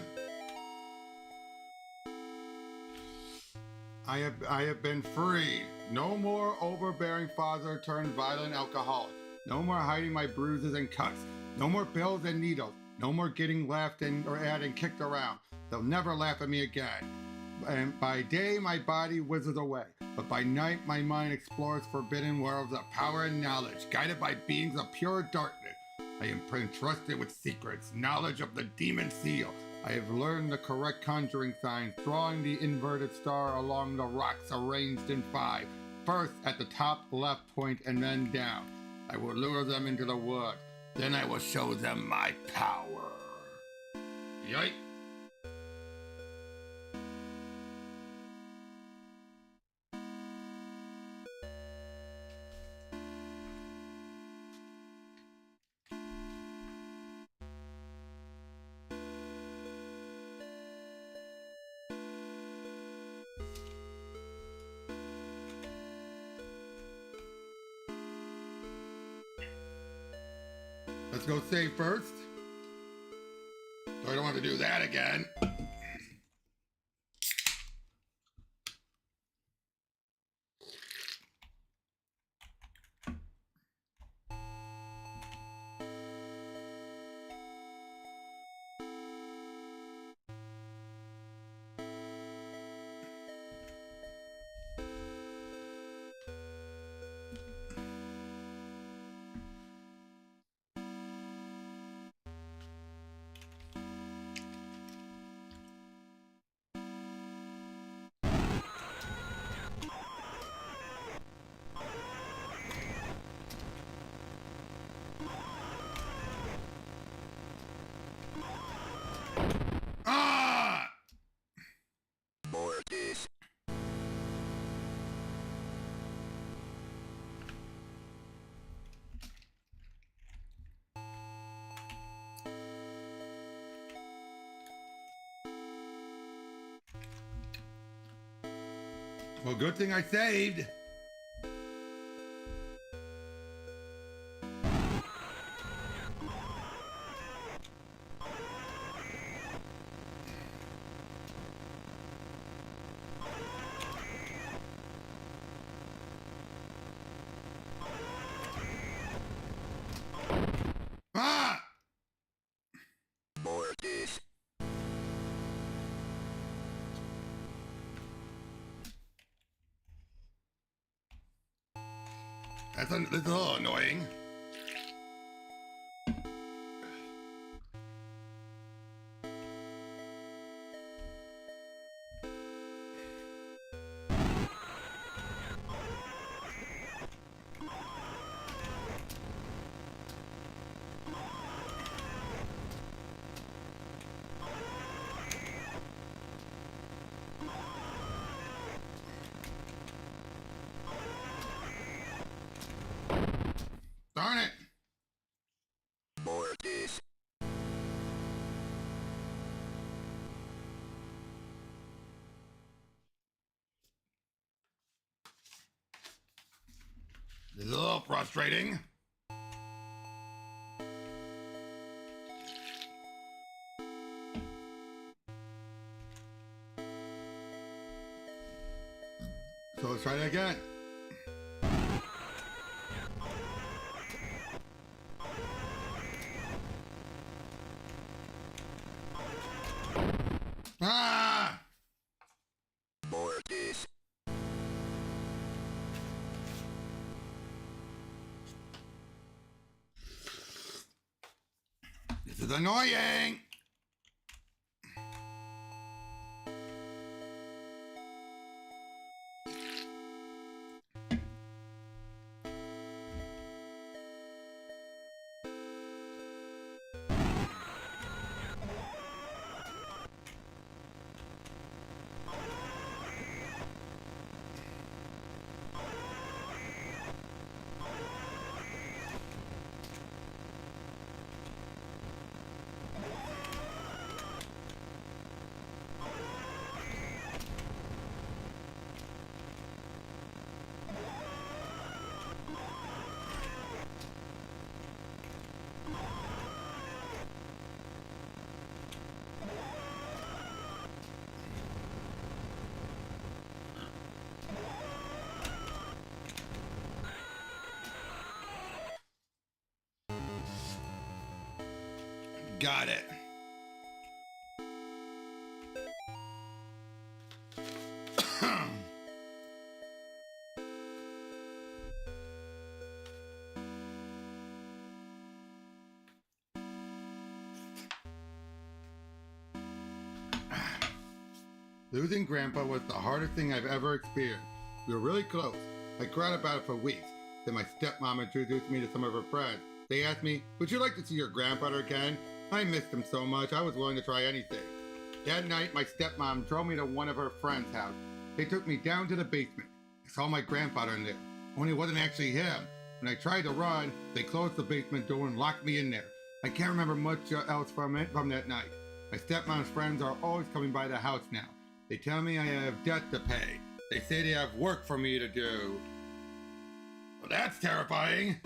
I have been freed. No more overbearing father turned violent alcoholic. No more hiding my bruises and cuts. No more pills and needles. No more getting laughed or at and kicked around. They'll never laugh at me again. And by day, my body withers away, but by night, my mind explores forbidden worlds of power and knowledge, guided by beings of pure darkness. I am entrusted with secrets, knowledge of the demon seal. I have learned the correct conjuring signs, drawing the inverted star along the rocks arranged in 5, first at the top left point and then down. I will lure them into the wood. Then I will show them my power. Yoink! Let's go save first. So I don't want to do that again. Ah! Mortis. Well, good thing I saved. Ah! Mortis. That's a little annoying. Darn it! Mortis. This is a little frustrating. So let's try that again. Ah! Mortis. This is annoying. Got it. Losing Grandpa was the hardest thing I've ever experienced. We were really close. I cried about it for weeks. Then my stepmom introduced me to some of her friends. They asked me, would you like to see your grandfather again? I missed him so much, I was willing to try anything. That night, my stepmom drove me to one of her friends' house. They took me down to the basement. I saw my grandfather in there, only it wasn't actually him. When I tried to run, they closed the basement door and locked me in there. I can't remember much else from that night. My stepmom's friends are always coming by the house now. They tell me I have debt to pay. They say they have work for me to do. Well, that's terrifying.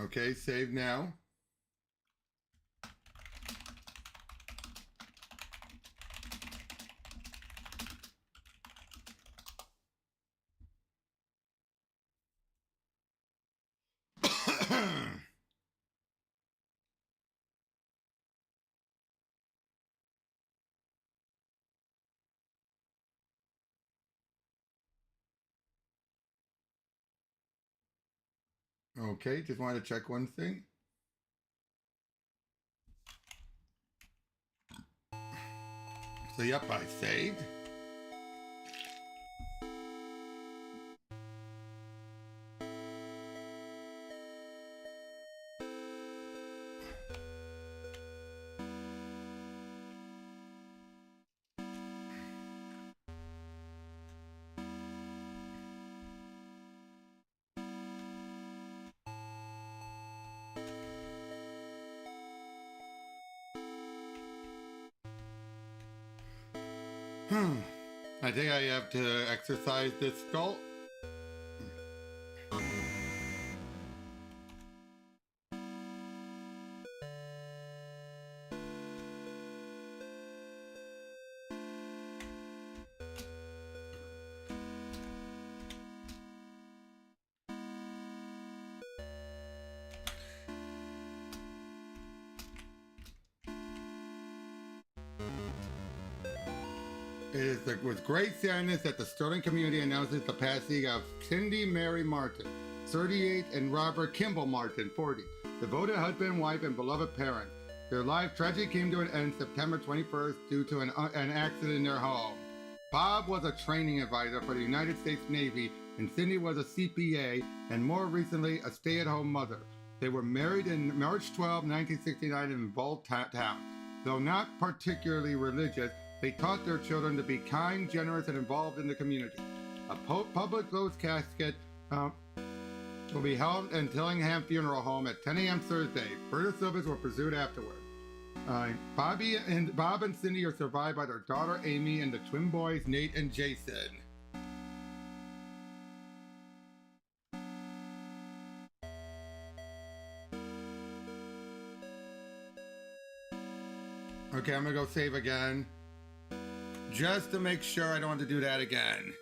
Okay, save now. Okay, just wanted to check one thing. So yep, I saved. I think I have to exercise this skull. It is with great sadness that the Sterling community announces the passing of Cindy Mary Martin, 38, and Robert Kimball Martin, 40, devoted husband, wife, and beloved parent. Their life tragedy came to an end September 21st due to an accident in their home. Bob was a training advisor for the United States Navy, and Cindy was a CPA, and more recently, a stay-at-home mother. They were married in March 12, 1969 in Bolt Town. Though not particularly religious, they taught their children to be kind, generous, and involved in the community. A public closed casket will be held in Tillingham Funeral Home at 10 a.m. Thursday. Further service will pursue afterward. Bob and Cindy are survived by their daughter Amy and the twin boys Nate and Jason. Okay, I'm gonna go save again. Just to make sure I don't want to do that again.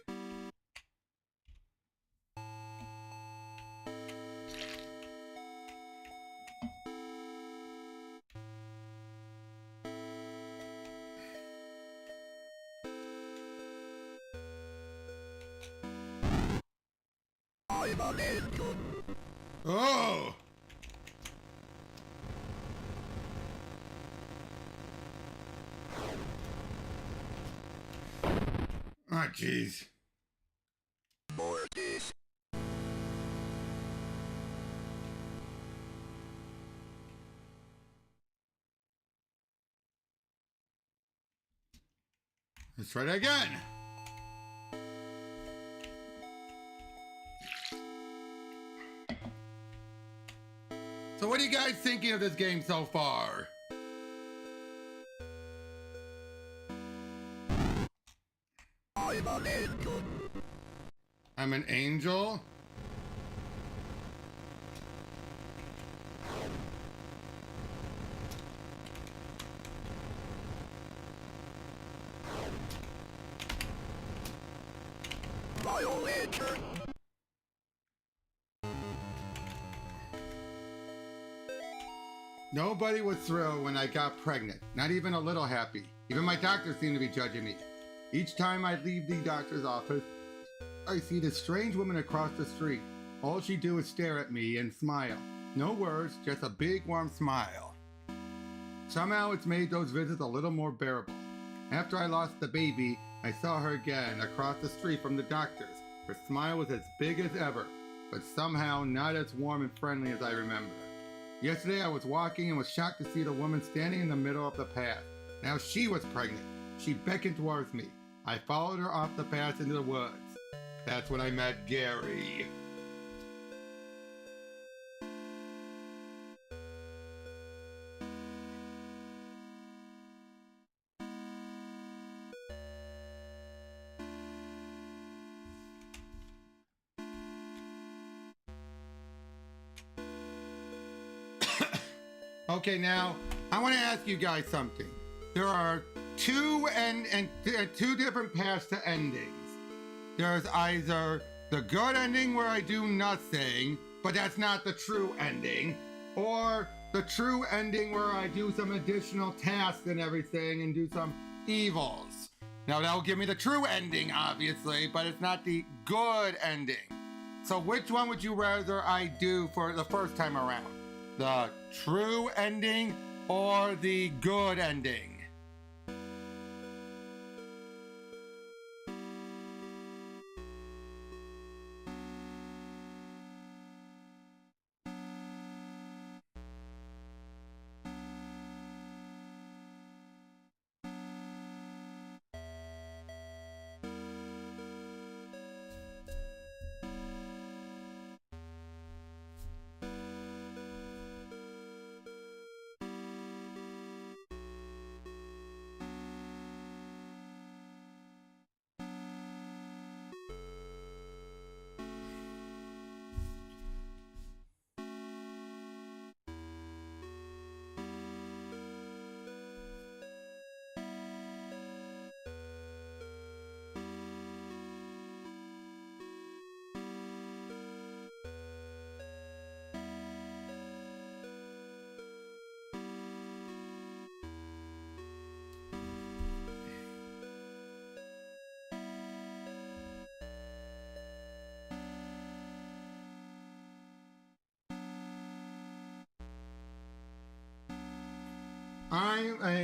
Oh! Oh, jeez. More this. Let's try that again. So what are you guys thinking of this game so far? I'm an angel. I'm an angel? Royal Lantern. Nobody was thrilled when I got pregnant, not even a little happy. Even my doctor seemed to be judging me. Each time I leave the doctor's office, I see this strange woman across the street. All she do is stare at me and smile. No words, just a big warm smile. Somehow it's made those visits a little more bearable. After I lost the baby, I saw her again across the street from the doctor's. Her smile was as big as ever, but somehow not as warm and friendly as I remember. Yesterday I was walking and was shocked to see the woman standing in the middle of the path. Now she was pregnant. She beckoned towards me. I followed her off the path into the woods. That's when I met Gary. Okay, now I want to ask you guys something. There are two different paths to endings. There's either the good ending where I do nothing, but that's not the true ending, or the true ending where I do some additional tasks and everything and do some evils. Now that'll give me the true ending, obviously, but it's not the good ending. So which one would you rather I do for the first time around? The true ending or the good ending?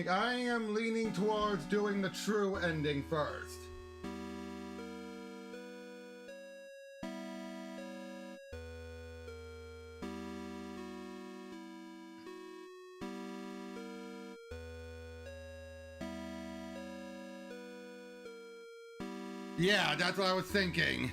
I am leaning towards doing the true ending first. Yeah, that's what I was thinking.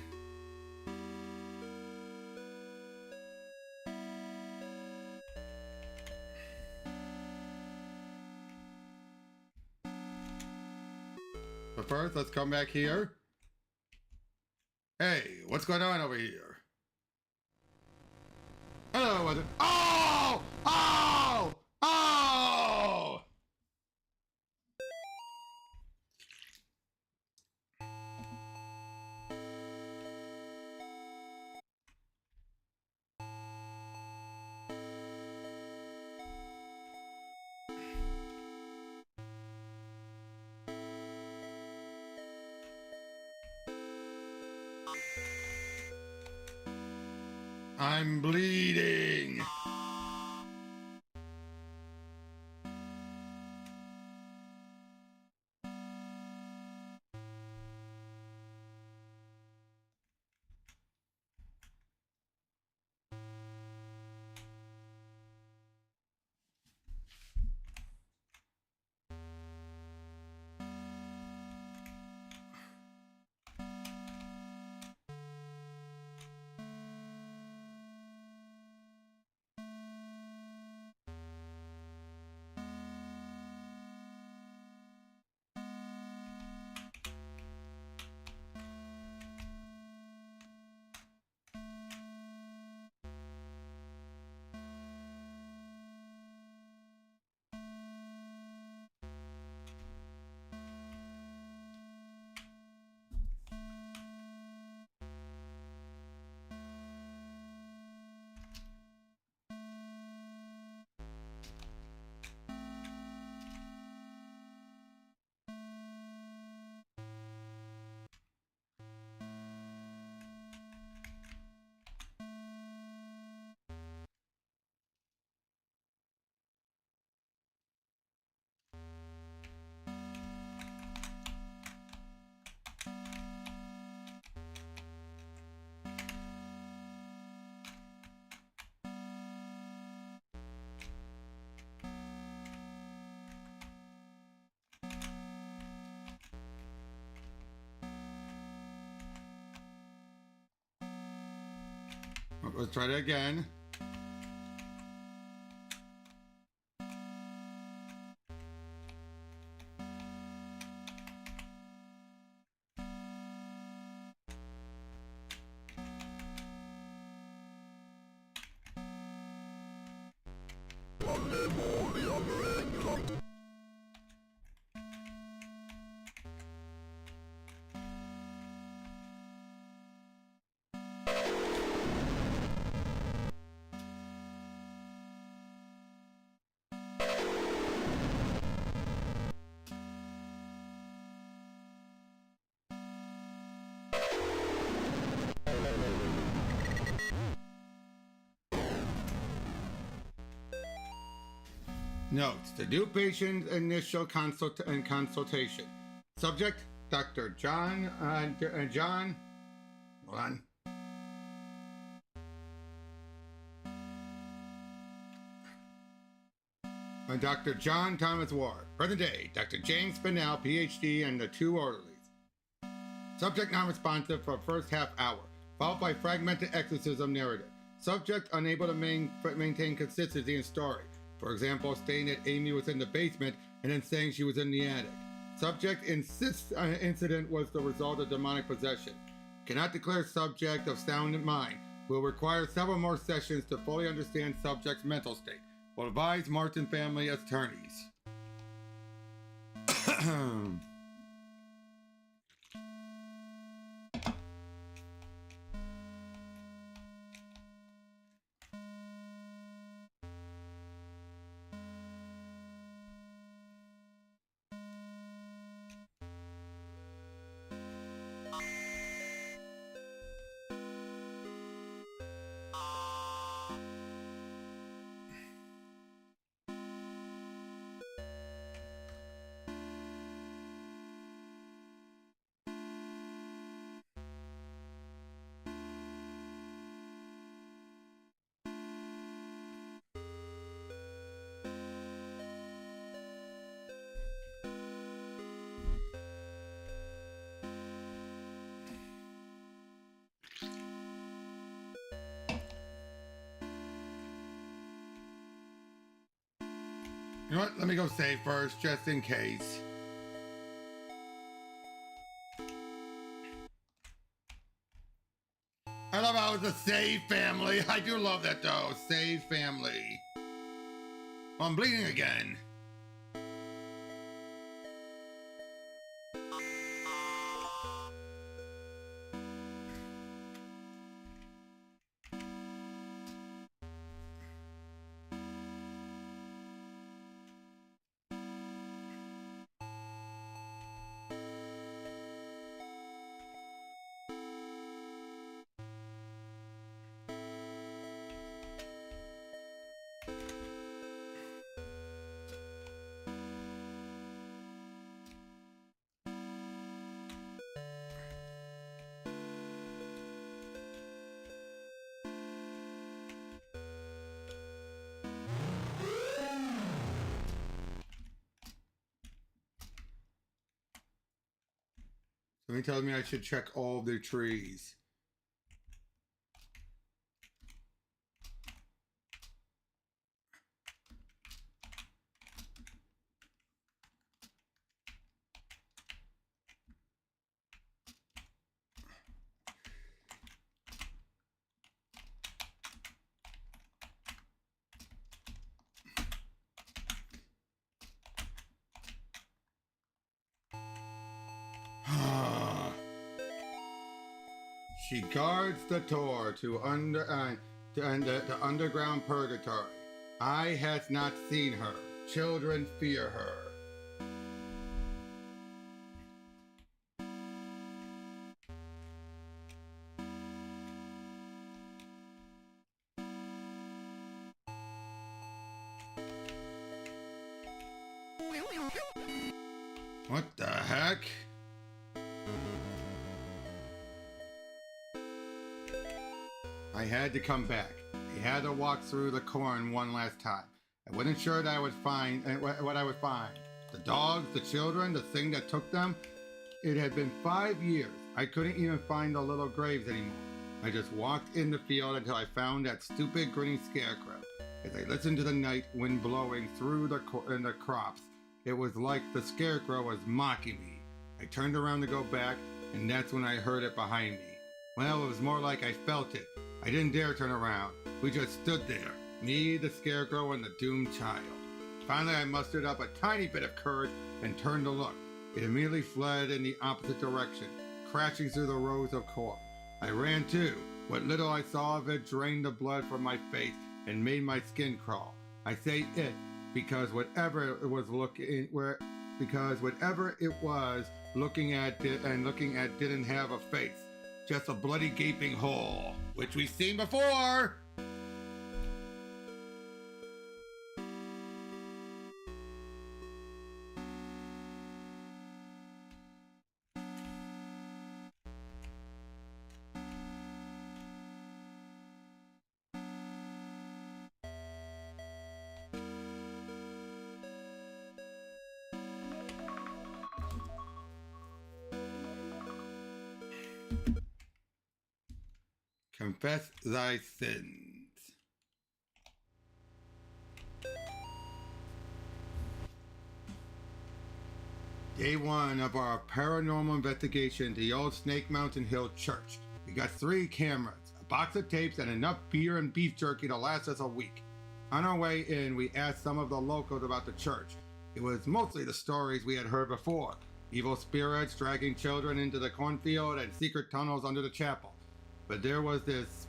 But first, let's come back here. Hey, what's going on over here? Hello, other. Oh! Oh! Oh! I'm bleeding. Let's try that again. Notes: the new patient initial consultation. Subject: Dr. John. Hold on. Dr. John Thomas Ward. Present day: Dr. James Spinell, PhD, and the 2 orderlies. Subject non-responsive for first half hour, followed by fragmented exorcism narrative. Subject unable to maintain consistency in story. For example, stating that Amy was in the basement and then saying she was in the attic. Subject insists an incident was the result of demonic possession. Cannot declare subject of sound mind. Will require several more sessions to fully understand subject's mental state. Will advise Martin family attorneys. You know what? Let me go save first, just in case. I love how it's a save family. I do love that though. Save family. Oh, I'm bleeding again. Something tells me I should check all the trees. She guards the door to the underground purgatory. Eye has not seen her. Children fear her. What the heck? I had to come back. I had to walk through the corn one last time. I wasn't sure that I would find what I would find. The dogs, the children, the thing that took them. It had been 5 years. I couldn't even find the little graves anymore. I just walked in the field until I found that stupid grinning scarecrow. As I listened to the night wind blowing through the crops, it was like the scarecrow was mocking me. I turned around to go back, and that's when I heard it behind me. Well, it was more like I felt it. I didn't dare turn around. We just stood there, me, the scarecrow, and the doomed child. Finally, I mustered up a tiny bit of courage and turned to look. It immediately fled in the opposite direction, crashing through the rows of corn. I ran too. What little I saw of it drained the blood from my face and made my skin crawl. I say it because whatever it was looking at didn't have a face, just a bloody gaping hole, which we've seen before. Confess thy sins. Day one of our paranormal investigation to the old Snake Mountain Hill Church. We got 3 cameras, a box of tapes, and enough beer and beef jerky to last us a week. On our way in, we asked some of the locals about the church. It was mostly the stories we had heard before. Evil spirits dragging children into the cornfield and secret tunnels under the chapel. But there was this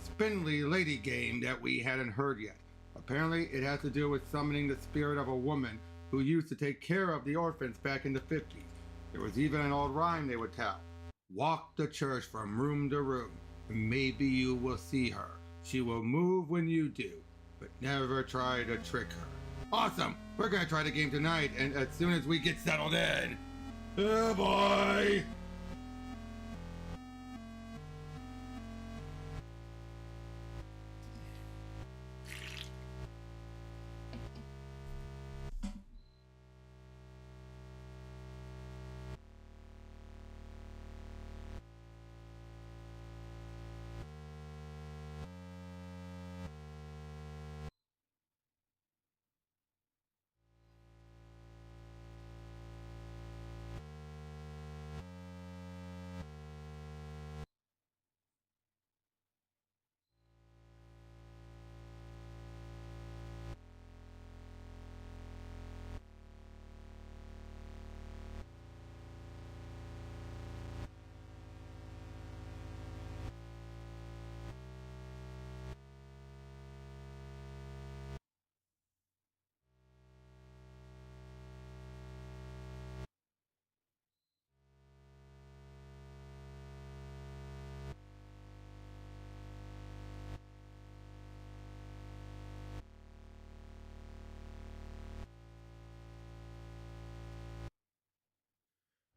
spindly lady game that we hadn't heard yet. Apparently, it has to do with summoning the spirit of a woman who used to take care of the orphans back in the 50s. There was even an old rhyme they would tell. Walk the church from room to room, and maybe you will see her. She will move when you do, but never try to trick her. Awesome! We're gonna try the game tonight, and as soon as we get settled in. Oh boy!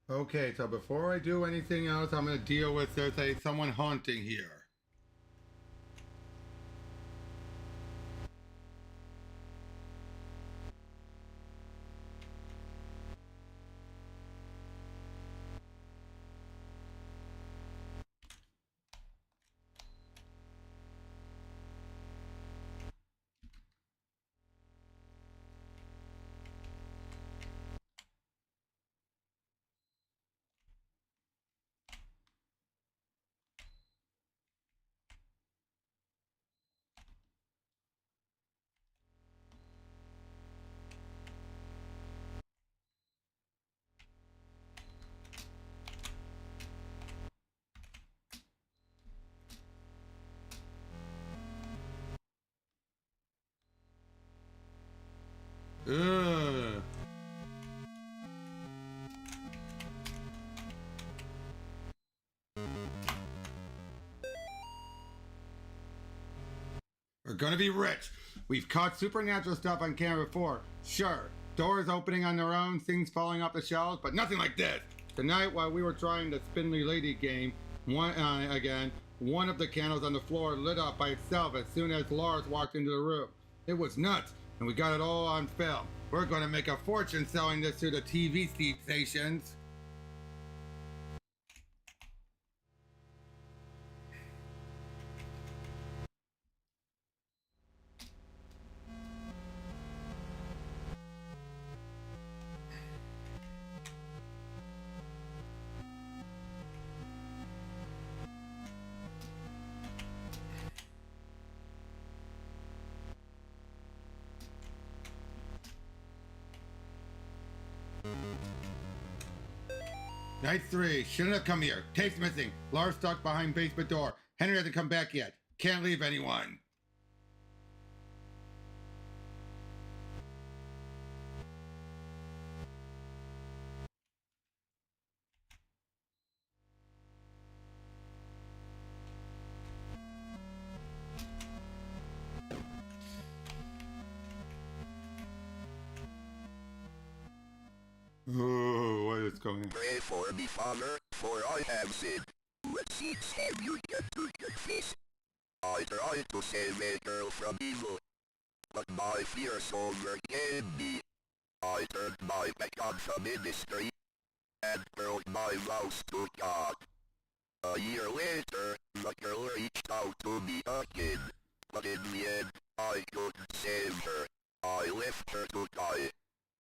Okay, so before I do anything else, I'm gonna deal with someone haunting here. Ugh. We're gonna be rich. We've caught supernatural stuff on camera before. Sure, doors opening on their own, things falling off the shelves, but nothing like this. Tonight, while we were trying the spindly lady game, one of the candles on the floor lit up by itself as soon as Lars walked into the room. It was nuts, and we got it all on film. We're gonna make a fortune selling this to the TV stations. Night 3. Shouldn't have come here. Tape's missing. Lars stuck behind basement door. Henry hasn't come back yet. Can't leave anyone. Oh, what is going on? Pray for me, Father, for I have sinned. What sins have you done to your face? I tried to save a girl from evil, but my fears overcame me. I turned my back on the ministry and broke my vows to God. A year later, the girl reached out to me again, but in the end, I couldn't save her. I left her to die.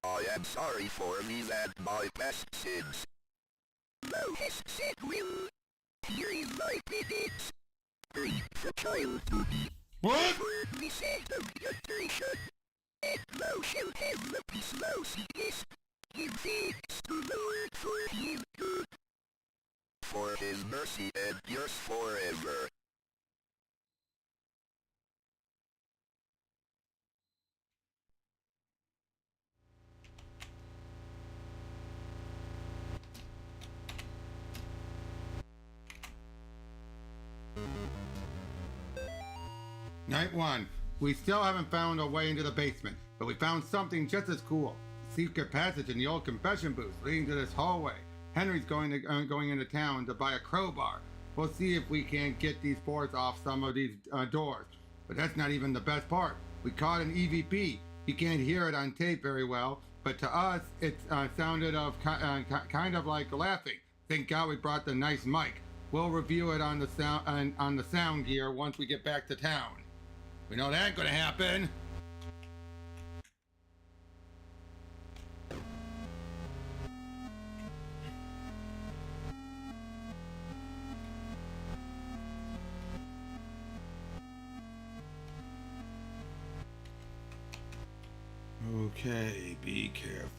I am sorry for me and my past sins. Thou hast said will. Here is my penance. Bring the child to me. What? Word me said of contrition. And thou shalt have the peace thou seekest. Give thanks to the Lord for his good. For his mercy endures forever. Night 1. We still haven't found a way into the basement, but we found something just as cool. A secret passage in the old confession booth leading to this hallway. Henry's going into town to buy a crowbar. We'll see if we can't get these boards off some of these doors. But that's not even the best part. We caught an EVP. You can't hear it on tape very well, but to us it sounded kind of like laughing. Thank God we brought the nice mic. We'll review it on the sound gear once we get back to town. We know that ain't gonna happen. Okay, be careful.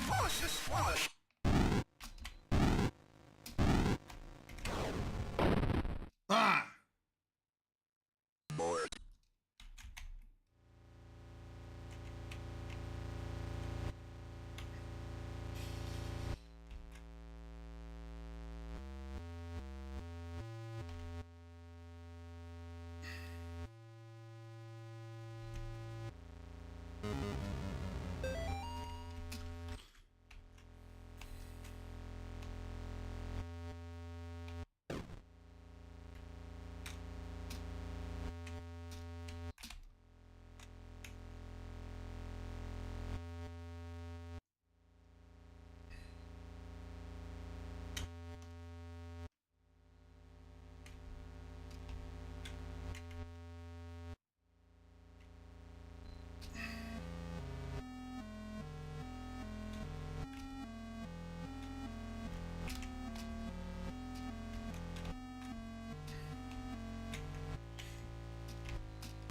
Cautious flush. Ah! Bored.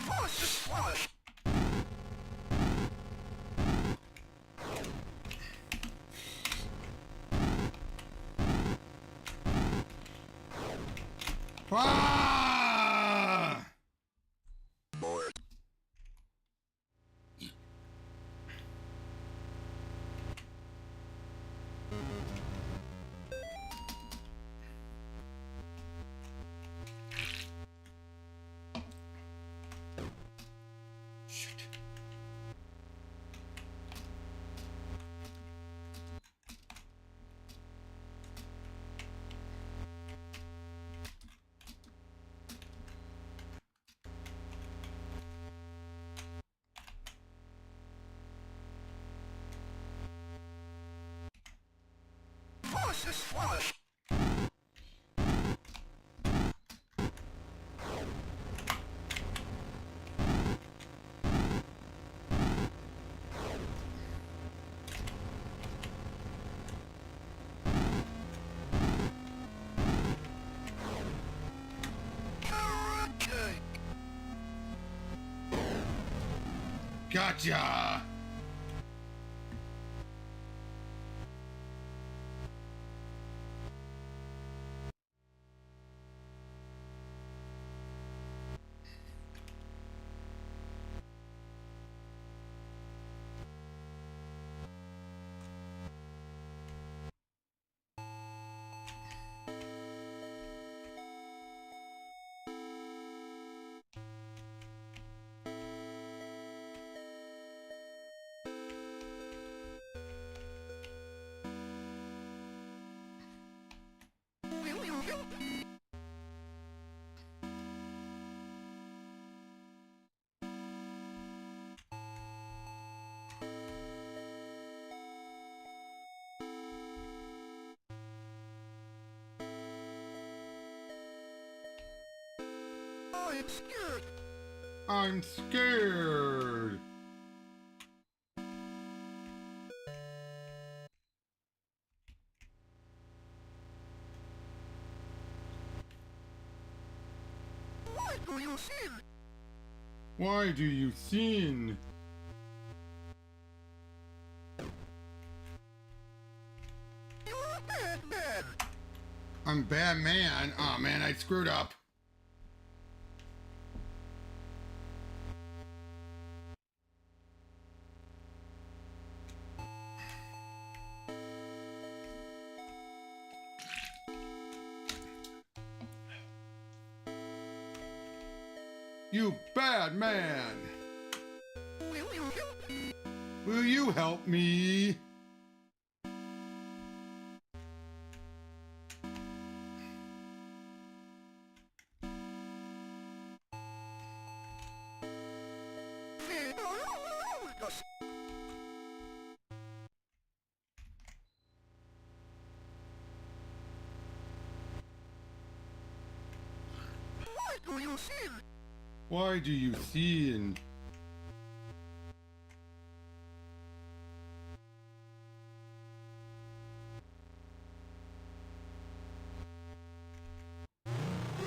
Cautious flush. Ah! Bored. Shit. Cautious flush. Gotcha! I'm scared. I'm scared. Why do you sin? Why do you sin? You're a bad man. I'm bad man. Oh man, I screwed up. You bad man. Will you help me? Will you help me? They are all around us. Why do you sin? Why do you sin?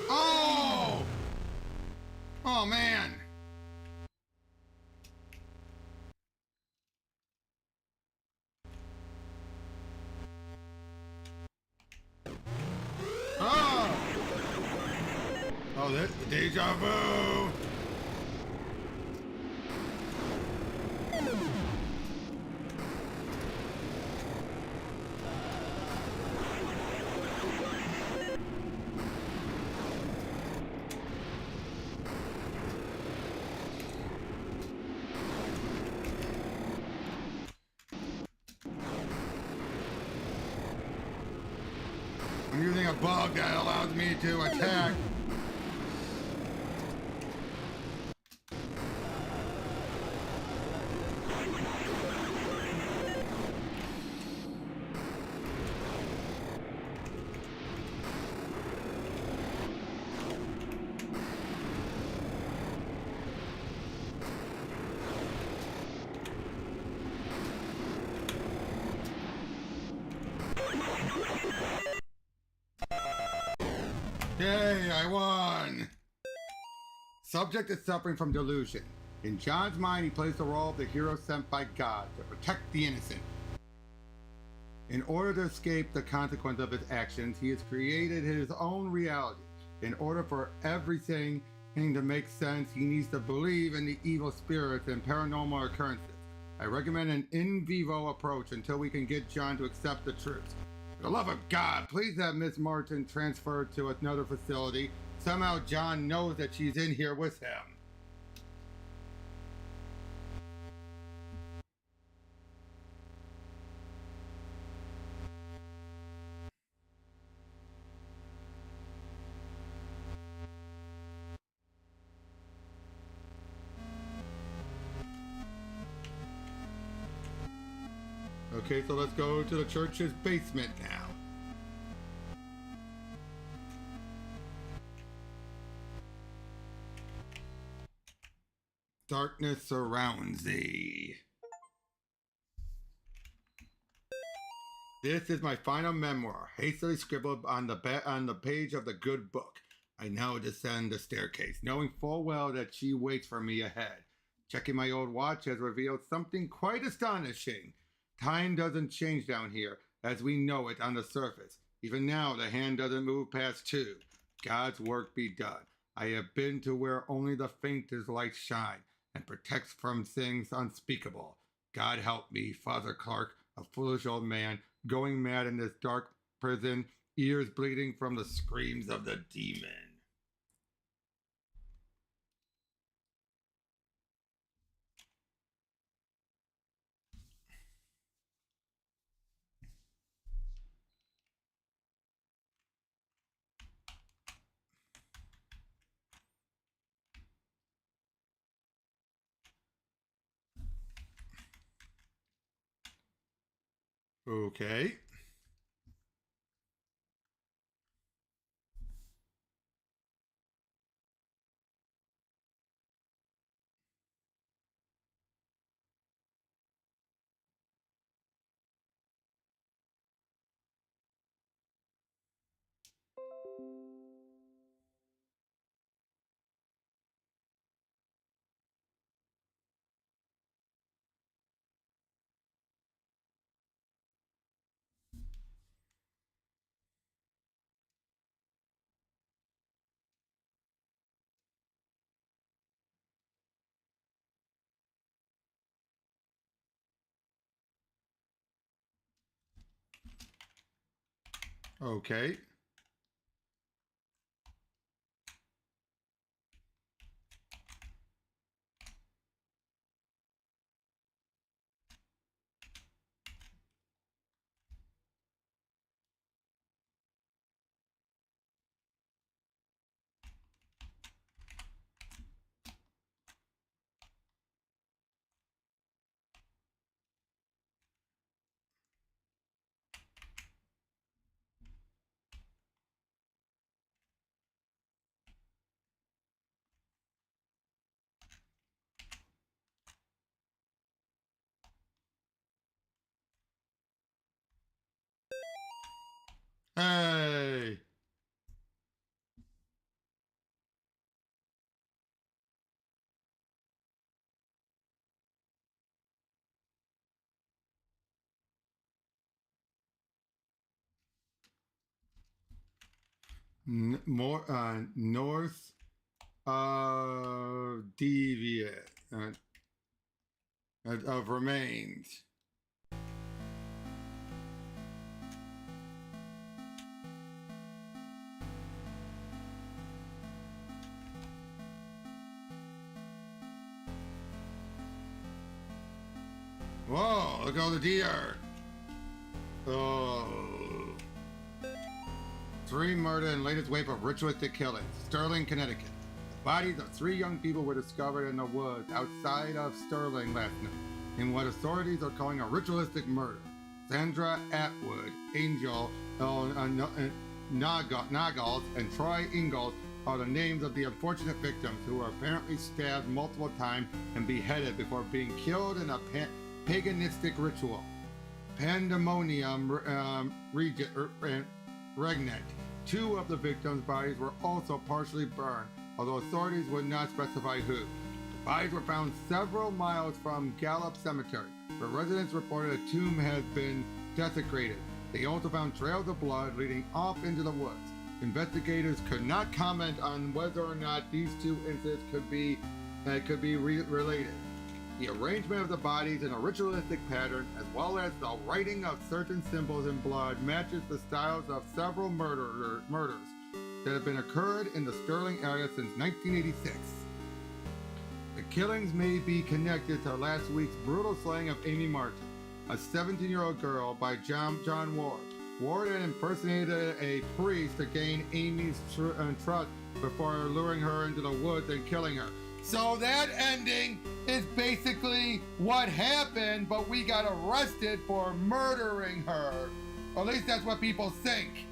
Oh! Oh man! Oh! Oh, that's deja vu! I'm using a bug that allows me to attack. Yay, I won! Subject is suffering from delusion. In John's mind, he plays the role of the hero sent by God to protect the innocent. In order to escape the consequence of his actions, he has created his own reality. In order for everything to make sense, he needs to believe in the evil spirits and paranormal occurrences. I recommend an in vivo approach until we can get John to accept the truth. For the love of God, please have Miss Martin transferred to another facility. Somehow John knows that she's in here with him. Okay, so let's go to the church's basement now. Darkness surrounds thee. This is my final memoir, hastily scribbled on the page of the good book. I now descend the staircase, knowing full well that she waits for me ahead. Checking my old watch has revealed something quite astonishing. Time doesn't change down here as we know it on the surface. Even now, the hand doesn't move past 2. God's work be done. I have been to where only the faintest light shine and protects from things unspeakable. God help me, Father Clark, a foolish old man, going mad in this dark prison, ears bleeding from the screams of the demon. Okay. Okay. Hey. North deviate of remains. Whoa, look at all the deer. Oh. 3 murder and latest wave of ritualistic killings. Sterling, Connecticut. The bodies of 3 young people were discovered in the woods outside of Sterling last night in what authorities are calling a ritualistic murder. Sandra Atwood, Angel Nagals, and Troy Ingalls are the names of the unfortunate victims who were apparently stabbed multiple times and beheaded before being killed in a paganistic ritual. Pandemonium regnant. 2 of the victims' bodies were also partially burned, although authorities would not specify who. The bodies were found several miles from Gallup Cemetery, where residents reported a tomb had been desecrated. They also found trails of blood leading off into the woods. Investigators could not comment on whether or not these 2 incidents could be related. The arrangement of the bodies in a ritualistic pattern, as well as the writing of certain symbols in blood, matches the styles of several murders that have been occurred in the Sterling area since 1986. The killings may be connected to last week's brutal slaying of Amy Martin, a 17-year-old girl, by John Ward. Ward had impersonated a priest to gain Amy's trust before luring her into the woods and killing her. So that ending is basically what happened, but we got arrested for murdering her. Or at least that's what people think.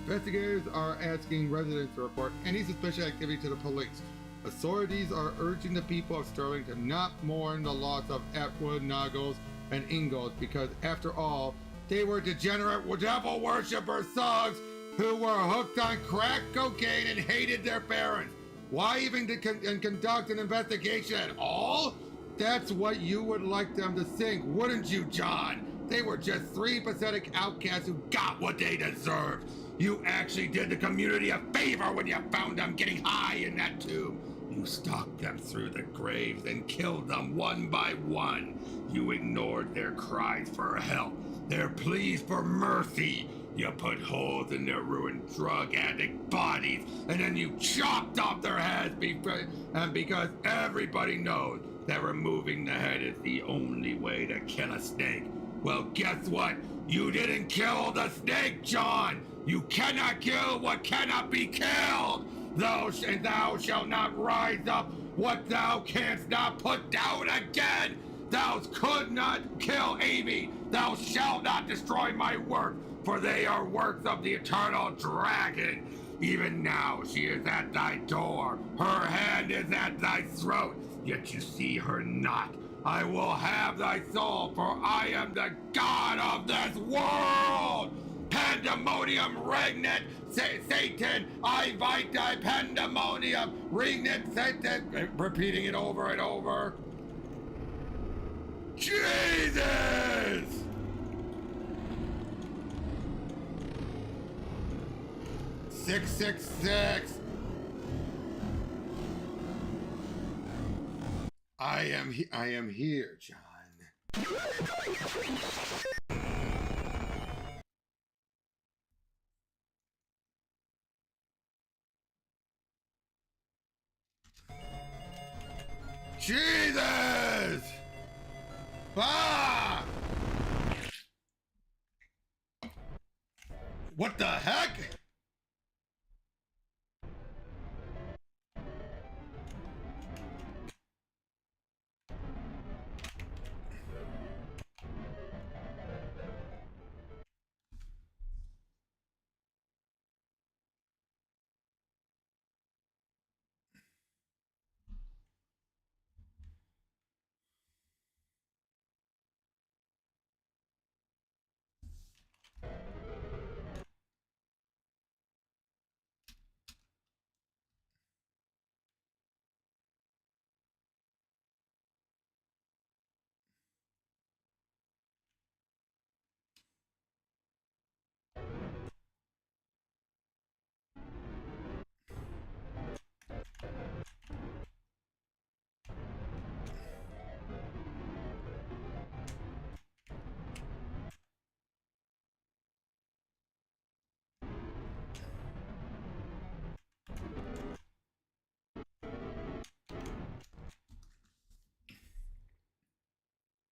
Investigators are asking residents to report any suspicious activity to the police. Authorities are urging the people of Sterling to not mourn the loss of Atwood, Nagels, and Ingalls because, after all, they were degenerate devil worshipper thugs who were hooked on crack cocaine and hated their parents. Why even conduct an investigation at all? That's what you would like them to think, wouldn't you, John? They were just three pathetic outcasts who got what they deserved. You actually did the community a favor when you found them getting high in that tube. You stalked them through the graves and killed them one by one. You ignored their cries for help, their pleas for mercy. You put holes in their ruined drug addict bodies, and then you chopped off their heads because everybody knows that removing the head is the only way to kill a snake. Well, guess what? You didn't kill the snake, John! You cannot kill what cannot be killed! Thou shalt not rise up what thou canst not put down again! Thou could not kill Amy! Thou shalt not destroy my work, for they are works of the eternal dragon! Even now she is at thy door, her hand is at thy throat, yet you see her not. I will have thy soul, for I am the god of this world! Pandemonium regnant, Satan, I invite thy pandemonium, regnant Satan, repeating it over and over. Jesus! Six, 666. I am here, John. Jesus! Ah! What the heck?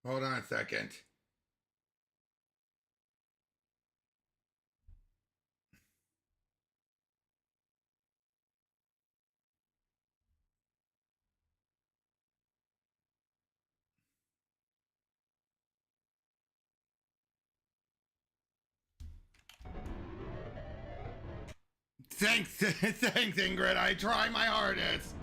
Hold on a second. Thanks, thanks, Ingrid. I try my hardest.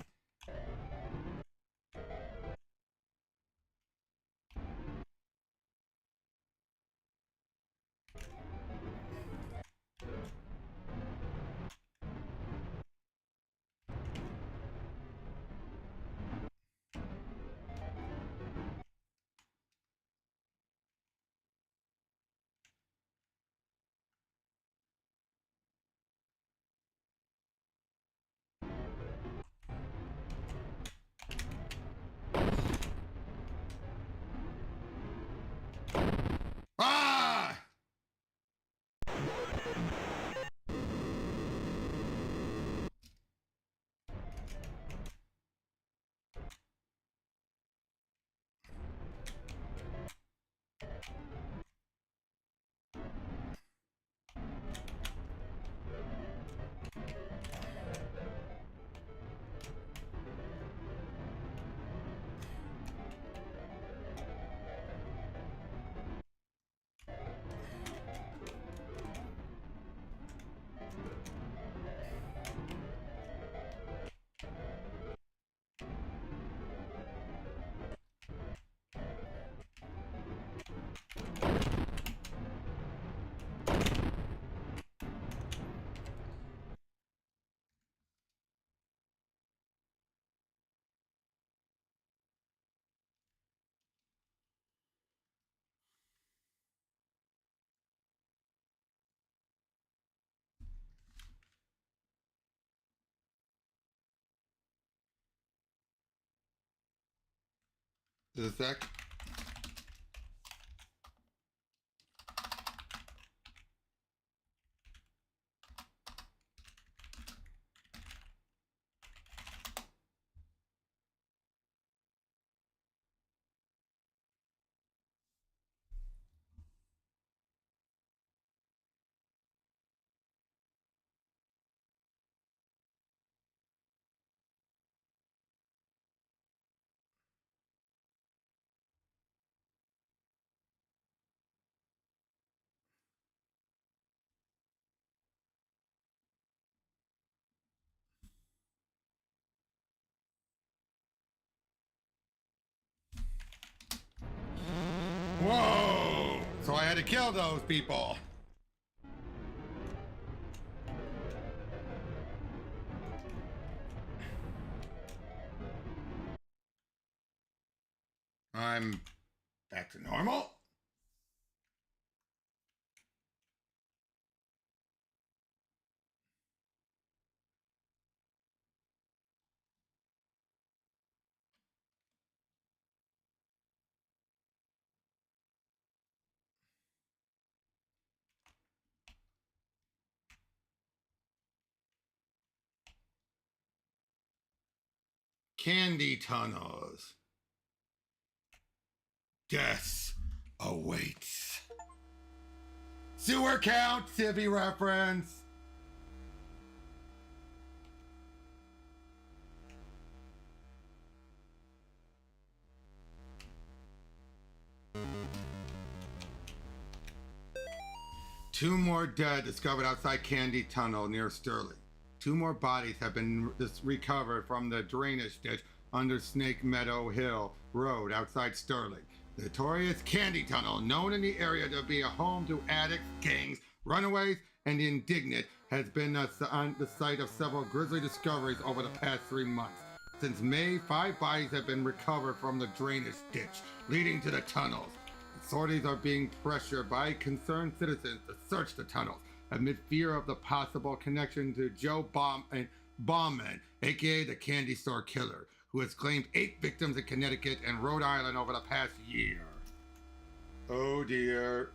Just a sec. Whoa! So I had to kill those people. I'm back to normal. Candy tunnels. Death awaits. Sewer count, civvy reference. Two more dead discovered outside Candy Tunnel near Sterling. Two more bodies have been recovered from the drainage ditch under Snake Meadow Hill Road outside Sterling. The notorious Candy Tunnel, known in the area to be a home to addicts, gangs, runaways, and the indignant, has been on the site of several grisly discoveries over the past 3 months. Since May, 5 bodies have been recovered from the drainage ditch leading to the tunnels. Authorities are being pressured by concerned citizens to search the tunnels amid fear of the possible connection to Joe Bauman, aka the Candy Store Killer, who has claimed 8 victims in Connecticut and Rhode Island over the past year. Oh dear.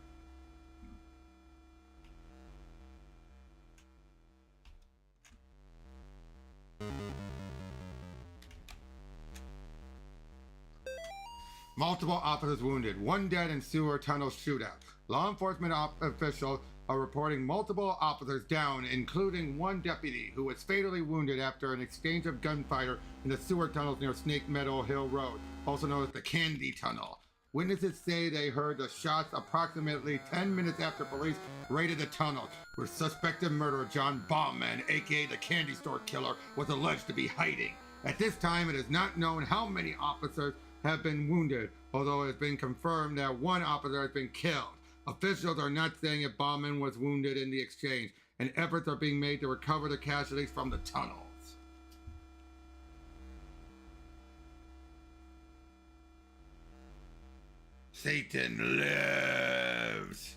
Multiple officers wounded, 1 dead in sewer tunnel shootout. Law enforcement officials are reporting multiple officers down, including 1 deputy who was fatally wounded after an exchange of gunfire in the sewer tunnels near Snake Meadow Hill Road, also known as the Candy Tunnel. Witnesses say they heard the shots approximately 10 minutes after police raided the tunnel, where suspected murderer John Bauman, aka the Candy Store Killer, was alleged to be hiding. At this time, it is not known how many officers have been wounded, although it has been confirmed that 1 officer has been killed. Officials are not saying if Bauman was wounded in the exchange, and efforts are being made to recover the casualties from the tunnels. Satan lives.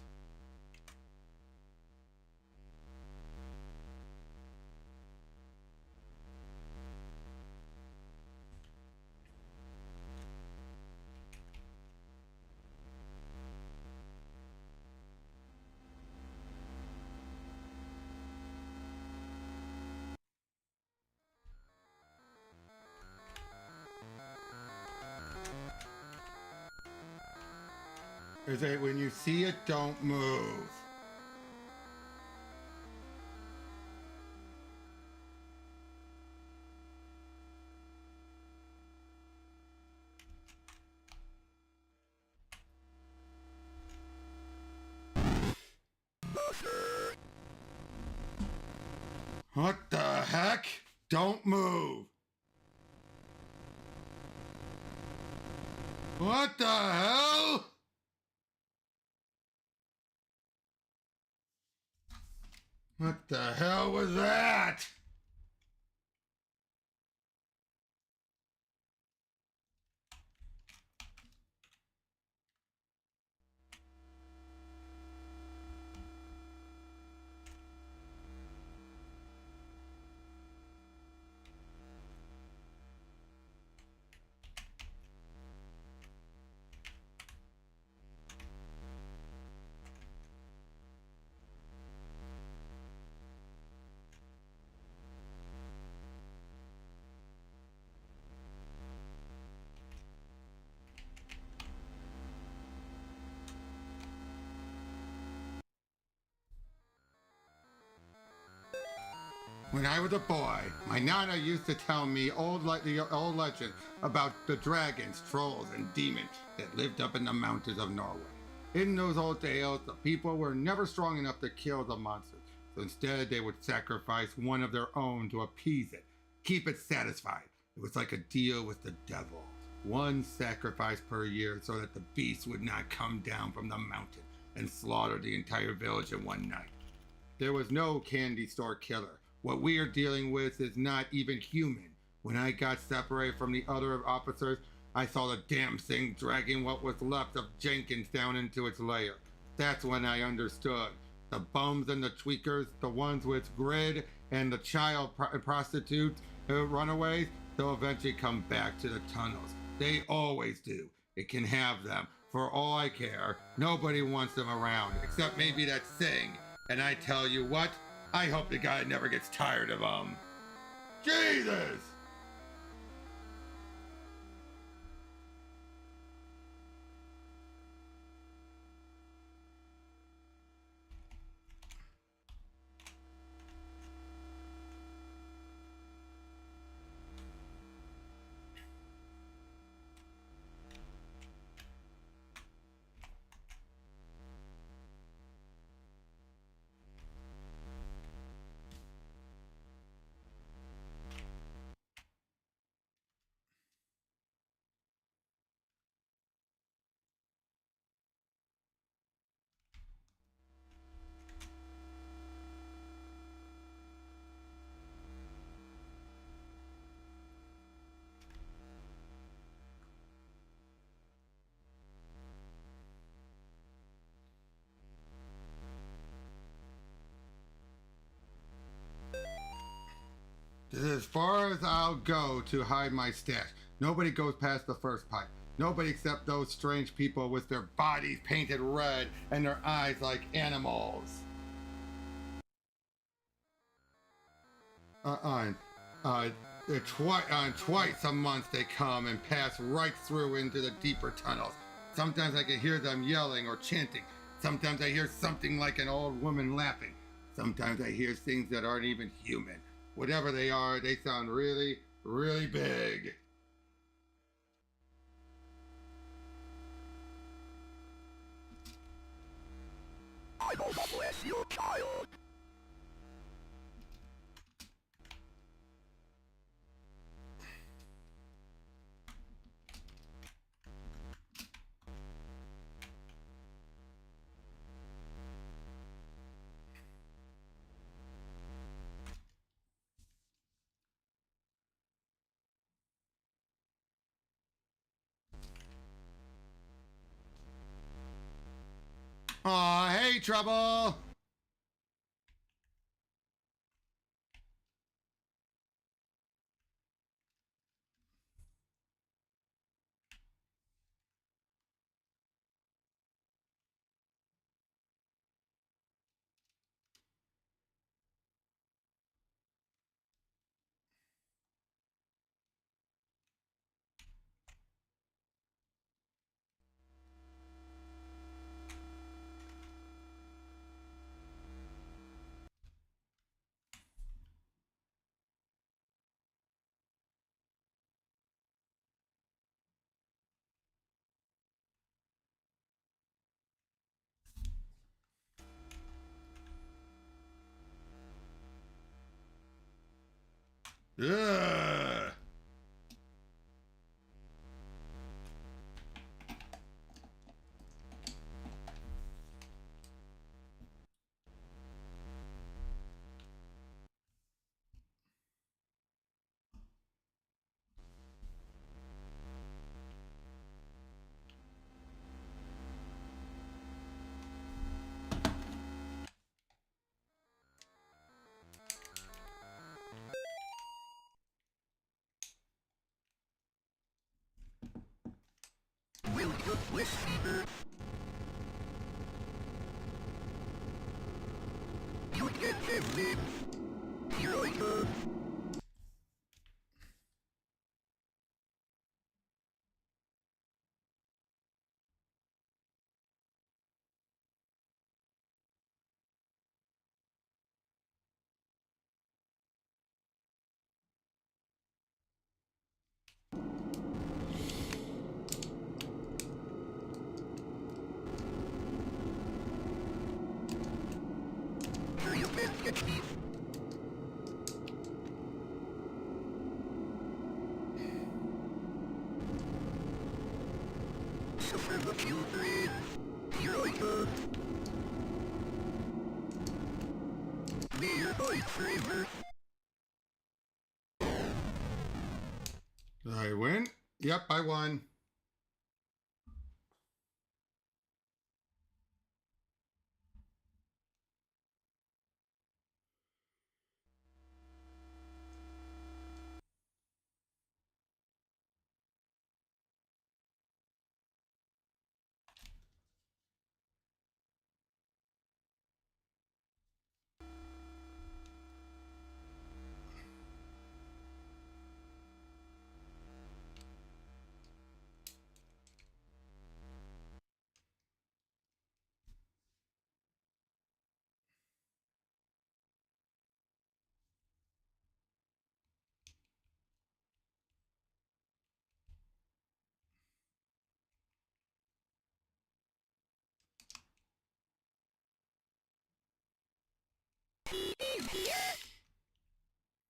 Is it when you see it, don't move. What the heck? Don't move. What the hell? What the hell was that? When I was a boy, my nana used to tell me the old legend about the dragons, trolls, and demons that lived up in the mountains of Norway. In those old tales, the people were never strong enough to kill the monsters, so instead they would sacrifice one of their own to appease it, keep it satisfied. It was like a deal with the devil. One sacrifice per year so that the beast would not come down from the mountain and slaughter the entire village in one night. There was no candy store killer. What we are dealing with is not even human. When I got separated from the other officers, I saw the damn thing dragging what was left of Jenkins down into its lair. That's when I understood. The bums and the tweakers, the ones with grid, and the child prostitutes, runaways, they'll eventually come back to the tunnels. They always do. It can have them. For all I care, nobody wants them around, except maybe that thing. And I tell you what, I hope the guy never gets tired of them. Jesus! This is as far as I'll go to hide my stash. Nobody goes past the first pipe. Nobody except those strange people with their bodies painted red and their eyes like animals. Uh, uh, twice a month they come and pass right through into the deeper tunnels. Sometimes I can hear them yelling or chanting. Sometimes I hear something like an old woman laughing. Sometimes I hear things that aren't even human. Whatever they are, they sound really, really big. I will bless your child. Aw, hey, Trouble! Ugh. Will you listen? You get him, Here I go. for the children. Here I come. May your life forever. Did I win? Yep, I won.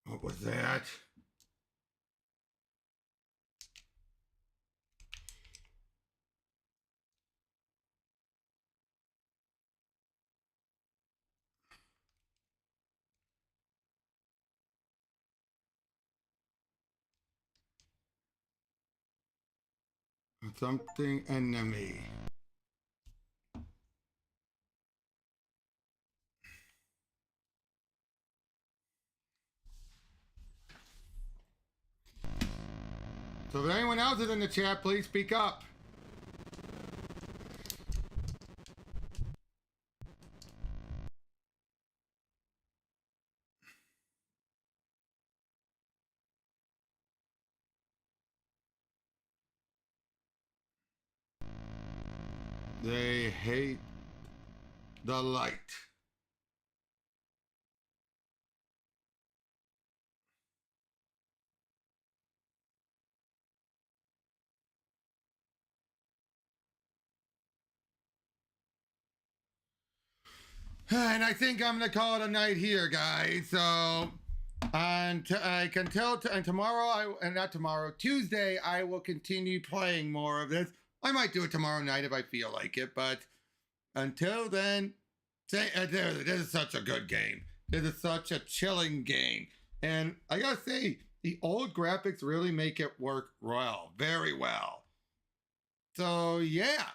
What was that? Something enemy. So if anyone else is in the chat, please speak up. They hate the light. And I think I'm gonna call it a night here, guys. So, and I can tell. And tomorrow, not tomorrow, Tuesday, I will continue playing more of this. I might do it tomorrow night if I feel like it. But until then, this is such a good game. This is such a chilling game, and I gotta say, the old graphics really make it work well, very well. So yeah.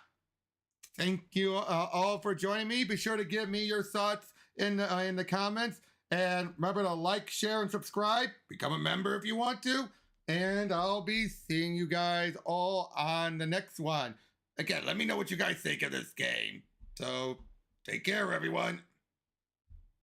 Thank you all for joining me. Be sure to give me your thoughts in the comments. And remember to like, share, and subscribe. Become a member if you want to. And I'll be seeing you guys all on the next one. Again, let me know what you guys think of this game. So, take care, everyone.